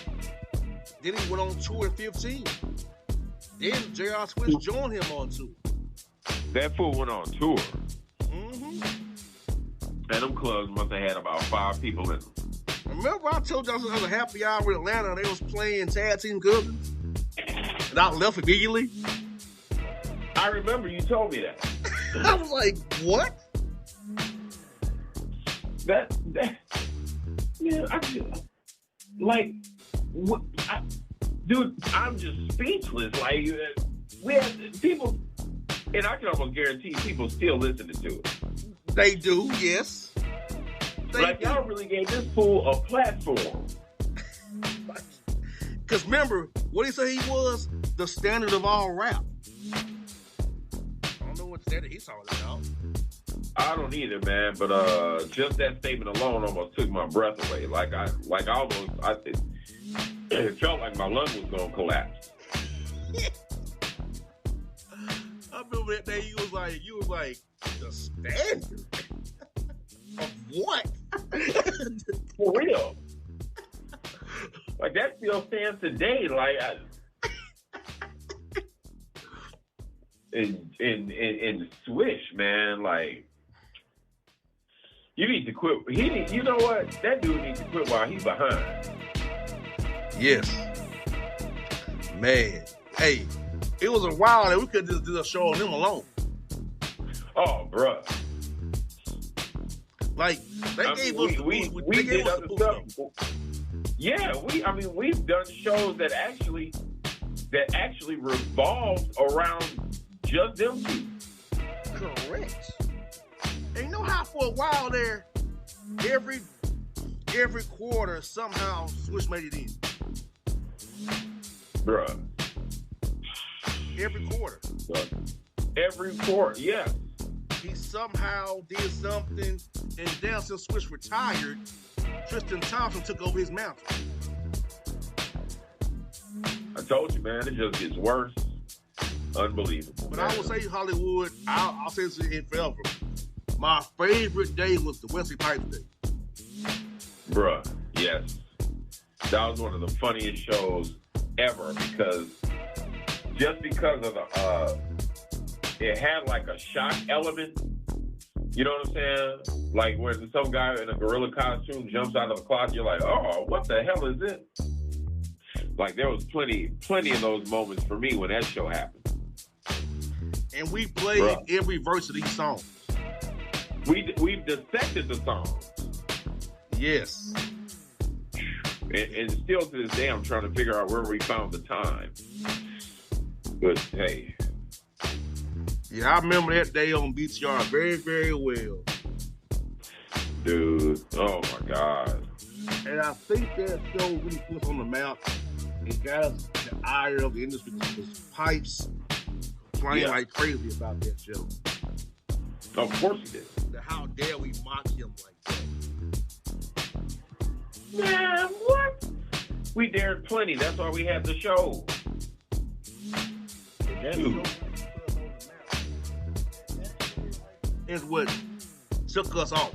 then he went on tour in 15. Then J.R. Swift joined him on tour. That fool went on tour. Mm-hmm. And them clubs must have had about 5 people in them. Remember I told y'all there was a happy hour in Atlanta and they was playing tag team cousins? And I left immediately? I remember you told me that. I was like, what? That yeah, I just, like, what, dude, I'm just speechless. Like, we have people, and I can almost guarantee people still listening to it. They do, yes. Y'all really gave this fool a platform. Because remember, what he said he was? The standard of all rap. I don't know what standard he's talking about. I don't either, man. But just that statement alone almost took my breath away. It felt like my lung was gonna collapse. I remember that day you was like the standard of what? For real. Like, that still stands today. Like, and Swish, man, like, you need to quit. You know what? That dude needs to quit while he's behind. Yes. Man. Hey, it was a while that we could just do a show on them alone. Oh, bruh. Like they gave us we did other stuff. Yeah, we've done shows that actually revolved around just them two. Correct. And you know how for a while there, every quarter somehow Swish made it in. Bruh. Every quarter. Every quarter, yeah. He somehow did something, and then since Swish retired, Tristan Thompson took over his mantle. I told you, man, it just gets worse. Unbelievable. But man. I will say, Hollywood, I'll say this in forever. My favorite day was the Wesley Pipes Day. Bruh, yes. That was one of the funniest shows ever because of the it had like a shock element. You know what I'm saying? Like when some guy in a gorilla costume jumps out of the closet, you're like, oh, what the hell is it? Like there was plenty of those moments for me when that show happened. And we played every verse of these songs. We've dissected the songs. Yes. And still to this day, I'm trying to figure out where we found the time. But hey. Yeah, I remember that day on BTR very, very well. Dude, oh my God. And I think that show really put us on the map. It got us the ire of the industry because Pipes playing like crazy about that show. Of course he did. How dare we mock him like that? Man, what? We dared plenty. That's why we had the show. Is what took us off.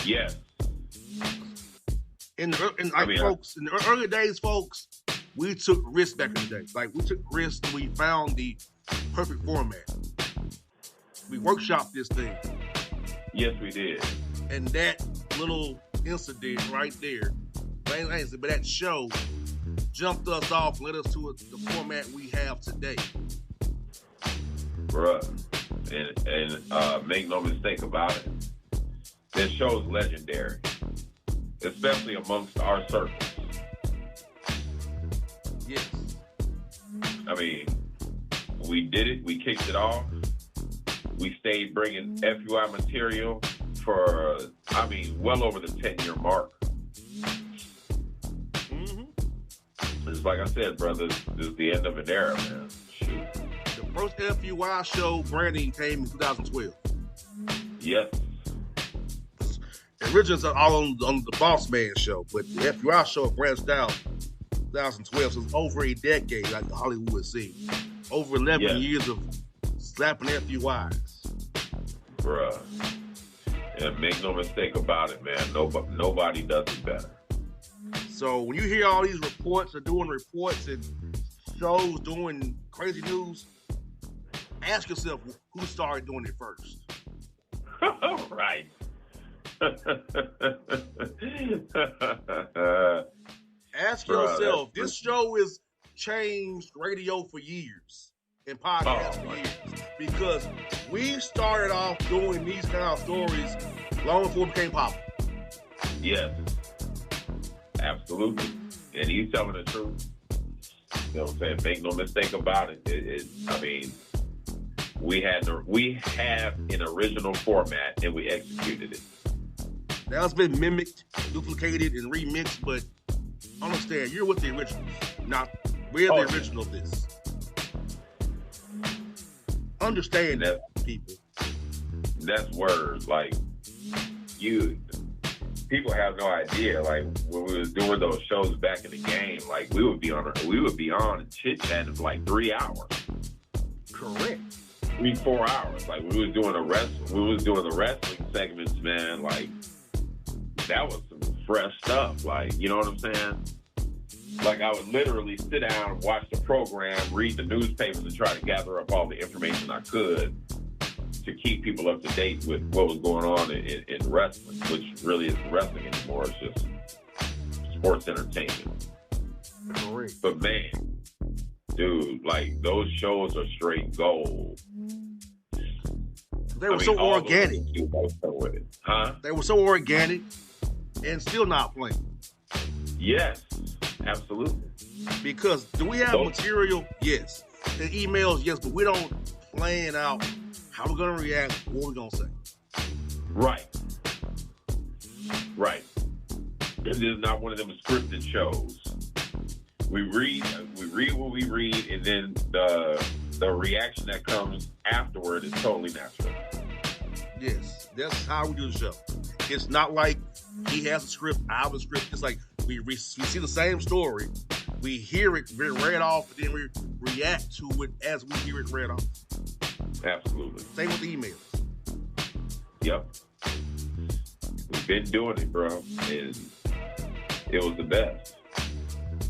Yes. In the early days, folks, we took risks back in the day. Like we took risks and we found the perfect format. We workshopped this thing. Yes, we did. And that little incident right there, but that show jumped us off and led us to the format we have today. Bruh. And make no mistake about it, this show's legendary, especially amongst our circles. Yes. I mean, we did it. We kicked it off. We stayed bringing FUI material for, well over the 10-year mark. Mm-hmm. It's like I said, brother, this is the end of an era, man. Shoot. The first FUI show branding came in 2012. Yes. The originals are all on the Bossman show, but the FUI show branched out 2012, so it's over a decade, like the Hollywood scene. Over 11 years of slapping FUIs. Bruh. And make no mistake about it, man. Nobody does it better. So when you hear all these reports or doing reports and shows doing crazy news, ask yourself who started doing it first. Right. Ask yourself, this show has changed radio for years and podcasts for years because we started off doing these kind of stories long before it became popular. Yes. Absolutely. And he's telling the truth. You know what I'm saying? Make no mistake about it. We have an original format and we executed it. Now it's been mimicked, duplicated, and remixed, but understand, you're with the originals. We're the original of this. Understand that, people. That's words. Like, people have no idea. Like, when we was doing those shows back in the game, like, we would be on and chit-chatting for like 3 hours. Correct. 3-4 hours. Like, we was doing the wrestling segments, man. Like, that was some fresh stuff. Like, you know what I'm saying? Like, I would literally sit down, watch the program, read the newspapers, and try to gather up all the information I could to keep people up to date with what was going on in wrestling, which really isn't wrestling anymore. It's just sports entertainment. Correct. But man, dude, like those shows are straight gold. They were so organic. With it. Huh? They were so organic and still not playing. Yes, absolutely. Because do we have material? Yes. The emails, yes, but we don't plan out how we're gonna react, what we're gonna say. Right. Right. This is not one of them scripted shows. We read what we read, and then the reaction that comes afterward is totally natural. Yes, that's how we do the show. It's not like he has a script, I have a script. It's like we see the same story, we hear it read off, and then we react to it as we hear it read off. Absolutely. Same with the emails. Yep. We've been doing it, bro, and it was the best.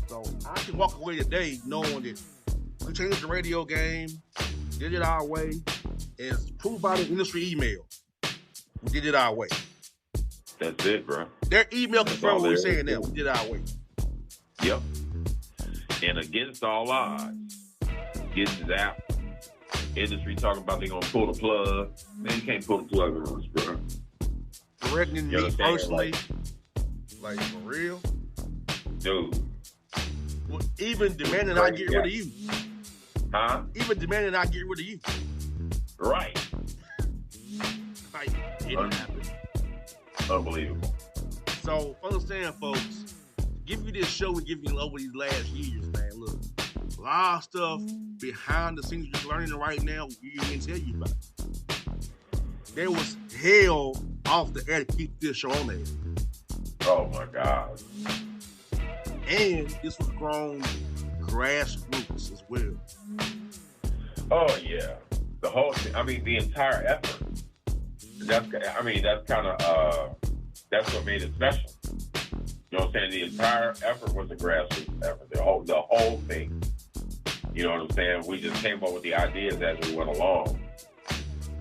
So I can walk away today knowing that we changed the radio game, did it our way, and it's proved by the industry email. We did it our way. That's it, bro. Their email confirmed what we're saying now. We did it our way. Yep. And against all odds, getting zapped, industry talking about they're going to pull the plug. Man, you can't pull the plug on us, bro. Threatening me personally. Like, for real? Dude. Well, even demanding I get rid of you. Huh? Even demanding I get rid of you. Right. Like, it didn't happen. Unbelievable. So, understand, folks, give you this show we give you over these last years, man. Look, a lot of stuff behind the scenes you're learning right now, we didn't tell you about it. There was hell off the air to keep this show on there. Oh, my God. And this was grown grassroots as well. Oh, yeah. The whole thing, the entire effort. That's kind of, that's what made it special. You know what I'm saying? The entire effort was a grassroots effort. The whole thing. You know what I'm saying? We just came up with the ideas as we went along.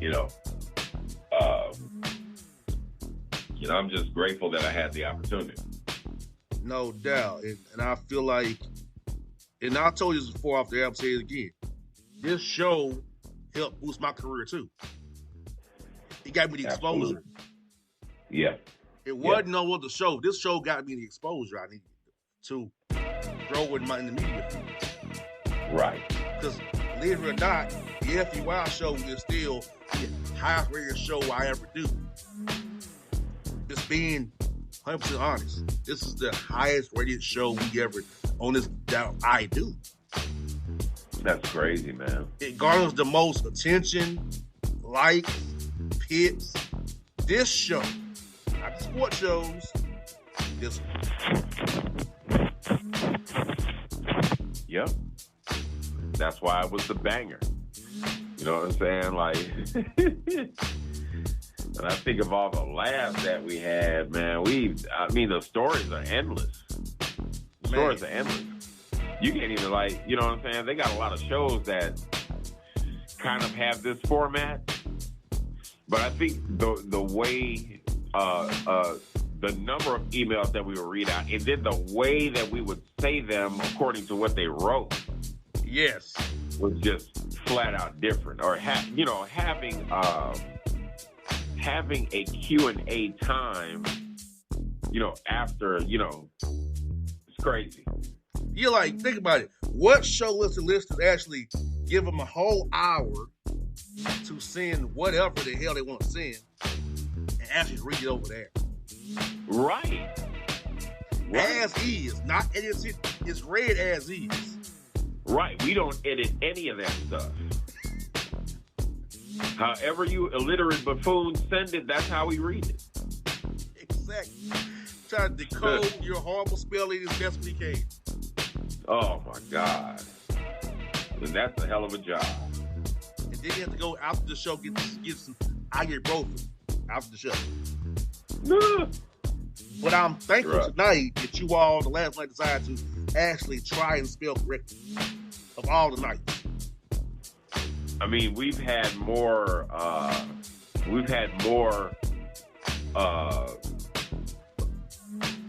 You know, I'm just grateful that I had the opportunity. No doubt. And I feel like, and I told you this before off the air, I'll say it again. This show helped boost my career too. It got me the exposure. Yeah. It wasn't no other show. This show got me the exposure I needed to grow in the media field. Right. Because believe it or not, the FUI show is still the highest rated show I ever do. Just being 100% honest. This is the highest rated show we ever on this that I do. That's crazy, man. It garners the most attention, likes, hits. This show, not the sports shows, this one. Yep. That's why it was the banger. You know what I'm saying? Like, and I think of all the laughs that we had, man. The stories are endless. The stories are endless. You can't even you know what I'm saying? They got a lot of shows that kind of have this format. But I think the way, the number of emails that we would read out, and then the way that we would say them according to what they wrote, yes, was just flat out different. Or having a Q&A time, after, it's crazy. You're like, think about it. What show listeners actually give them a whole hour to send whatever the hell they want to send and actually read it over there? Right. As is, not edited. It's read as is. Right. We don't edit any of that stuff. However you illiterate buffoons send it, that's how we read it. Exactly. Trying to decode your horrible spelling as best we can. Oh my God. And that's a hell of a job. And then you have to go after the show, get some ibuprofen after the show. But I'm thankful tonight that you all, the last night, decided to actually try and spell correctly of all the nights. We've had more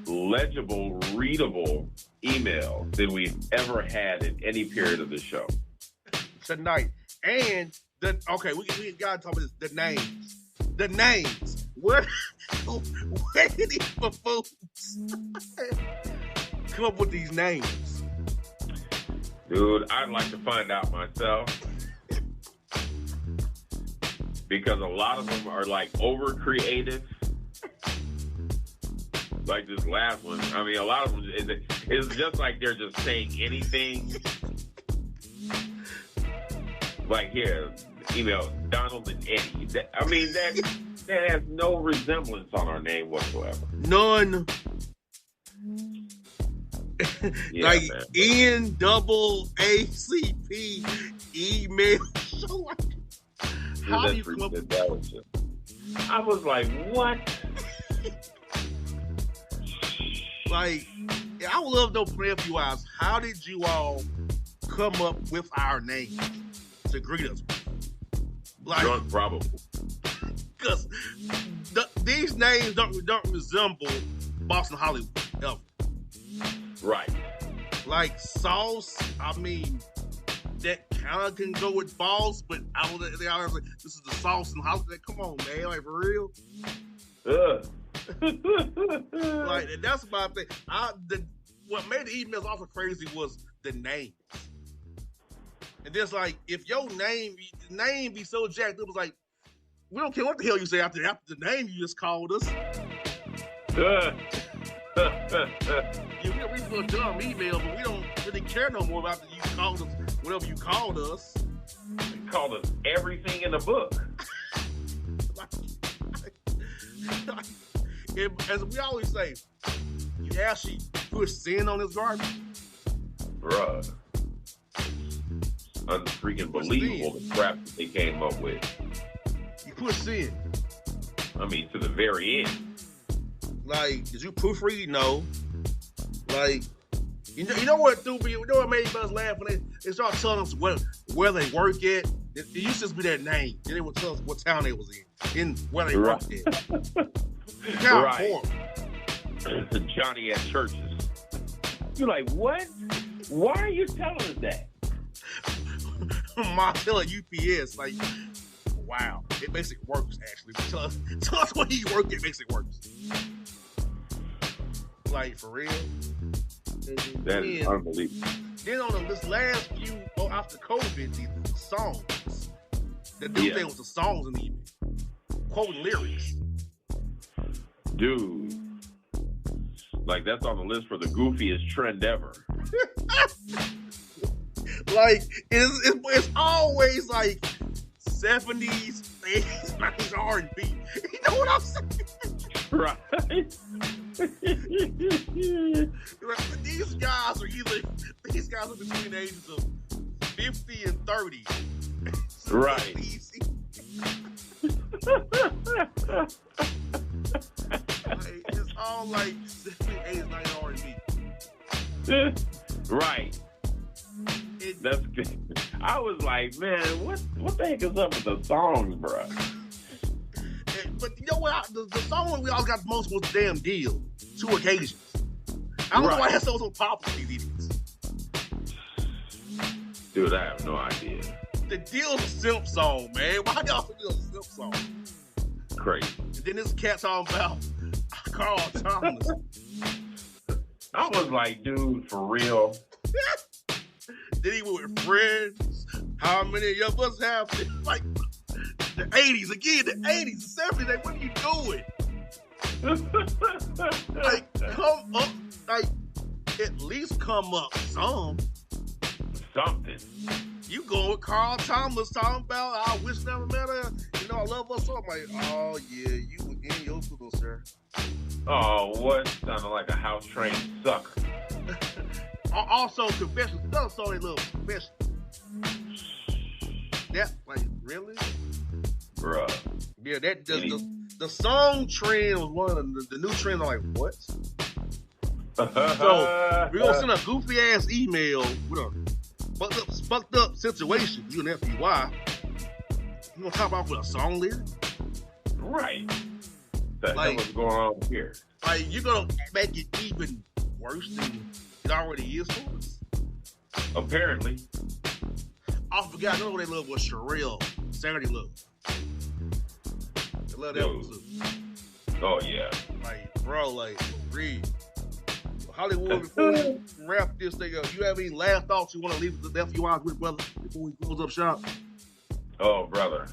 legible, readable emails than we've ever had in any period of the show. Tonight. And, we got to talk about this, the names. The names. Where did these buffoons come up with these names? Dude, I'd like to find out myself. Because a lot of them are like over creative. Like this last one. I mean, a lot of them, it's just like they're just saying anything. Like here, Donald and Eddie. That has no resemblance on our name whatsoever. None. Yeah, like man. NAACP email. So how do you come up with that? I was like, what? Like, I would love to know from FUIs, how did you all come up with our name to greet us? Like, Drunk probably. Because these names don't resemble Boston Hollywood ever. Right. Like Sauce, I mean, that kind of can go with Boss, but I was like, this is the Sauce and Hollywood. Come on, man, like for real. Like that's my thing. What made the emails also crazy was the names. And just like if your name be so jacked, it was like, we don't care what the hell you say after the name you just called us. We read a dumb email, but we don't really care no more about you called us, whatever you called us. You called us everything in the book. As we always say, you actually push sin on this garbage. Bruh. Unfreaking believable the crap that they came up with. You push sin. I mean, to the very end. Like, did you proofread? No. Like, you know what threw me? You know what made us laugh when they started telling us where they work at? It used to just be their name. Then they would tell us what town they was in where they worked at. Kind of right. Johnny at churches. You're like, what? Why are you telling us that? Marcella UPS, like, wow, it makes it worse. Actually, tell us where you work. It makes it worse. Like for real. That is unbelievable. Then on this last few after COVID, these songs. The new thing was the songs in the email, quoting lyrics. Dude, like that's on the list for the goofiest trend ever. Like it's always like 70s, 80s, 90s R&B. You know what I'm saying? Right. These guys are between the ages of 50 and 30. Right. Like, it's all like 70s, 90s R&B. Right. That's good. I was like, man, what the heck is up with the songs, bro? But you know what? The song we all got the most was the damn deal. 2 occasions. I don't know why that's so popular, these idiots. Dude, I have no idea. The deal's a simp song, man. Why y'all think it's a simp song? Crazy. And then this cat talking about Carl Thomas. I was like, dude, for real? Then he went with Friends. How many of us have like the 80s again? The 80s, the 70s. Like, what are you doing? Like, come up. Like, at least come up something. You going with Carl Thomas talking about I wish never met her. You know I love her so. I'm like, oh yeah, you again your Google, sir. Oh, what? Sounded like a house trained sucker. Also, confessions. Another story, little confession. That, like, really? Bruh. Yeah, that the song trend was one of the new trends. I'm like, what? So, we're going to send a goofy ass email with a fucked up situation. You and FUI. You going to talk about with a song lyric? Right. The hell is going on here? Like, you're going to make it even worse than it already is for us? Apparently. I forgot. I know they love was Sherelle. Saturday Love. They love that one too. Oh yeah. Like, bro, like, read. Hollywood, before we wrap this thing up, you have any last thoughts you want to leave the FUIs with, brother, before we close up shop? Oh, brother.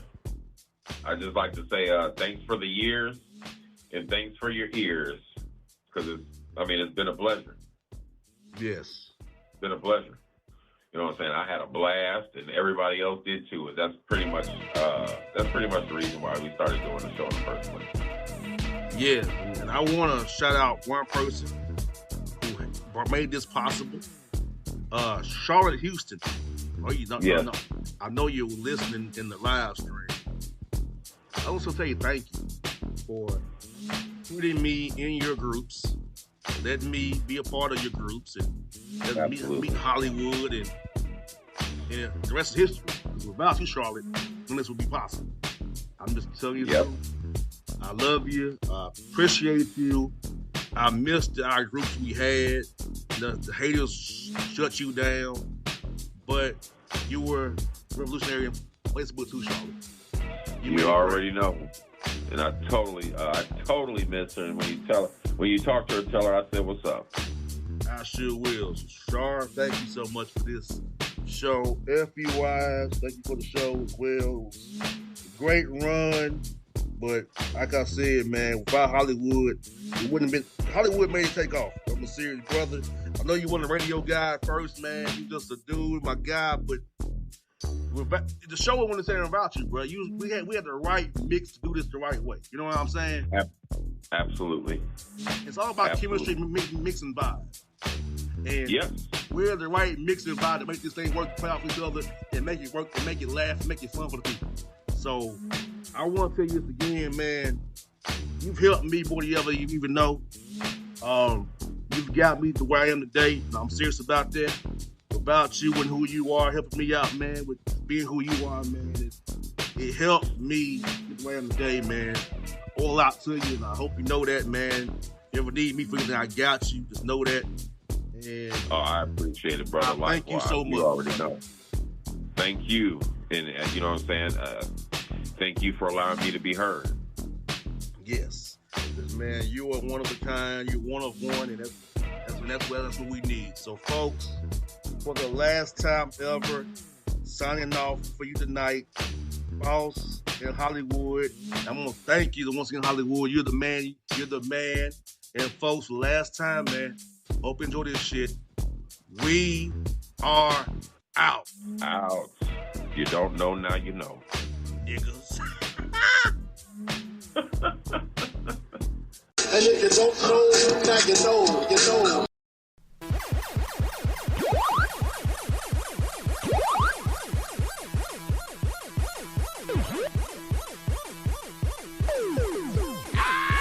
I just like to say thanks for the years and thanks for your ears. Because it's been a pleasure. Yes. It's been a pleasure. You know what I'm saying? I had a blast and everybody else did too. That's pretty much the reason why we started doing the show in the first place. Yeah, and I want to shout out one person who made this possible. Charlotte Houston. Oh, you know, yeah. I know you're listening in the live stream. I also tell you thank you for putting me in your groups, letting me be a part of your groups, and letting me meet Hollywood, and the rest is history. Because without you, Charlotte, none of this would be possible. I'm just telling you the truth. I love you. I appreciate you. I missed our groups we had. The haters shut you down, but you were revolutionary in Facebook too, Charlotte. You already know, and I totally miss her. And when you talk to her, tell her I said what's up. I sure will. So, Char, thank you so much for this show. FUIs, thank you for the show as well. It was a great run. But like I said, man, without Hollywood, it wouldn't have been. Hollywood made it take off. I'm a serious brother. I know you weren't a radio guy first, man. You just a dude, my guy. But the show I want to say about you, bro. We had the right mix to do this the right way. You know what I'm saying? Absolutely. It's all about chemistry, mixing vibes. And we're the right mixing vibe to make this thing work, play off each other, and make it work, and make it laugh, and make it fun for the people. So I want to tell you this again, man. You've helped me more than ever you even know. You've got me to where I am today, and I'm serious about that. About you and who you are, helping me out, man, with being who you are, man. It helped me get where I am today, man. All out to you, and I hope you know that, man. If you ever need me for anything, I got you. Just know that. And I appreciate it, brother. Thank you so much. You already know. Thank you, and you know what I'm saying. Thank you for allowing me to be heard. Yes, because man, you are one of a kind. You're one of one, and that's what we need. So, folks, for the last time ever, signing off for you tonight, Boss in Hollywood. I'm gonna thank you once again, Hollywood. You're the man. You're the man. And folks, last time, man. Hope you enjoy this shit. We are out. Out. You don't know, now you know. Niggas. And if you don't know, now you know, you know.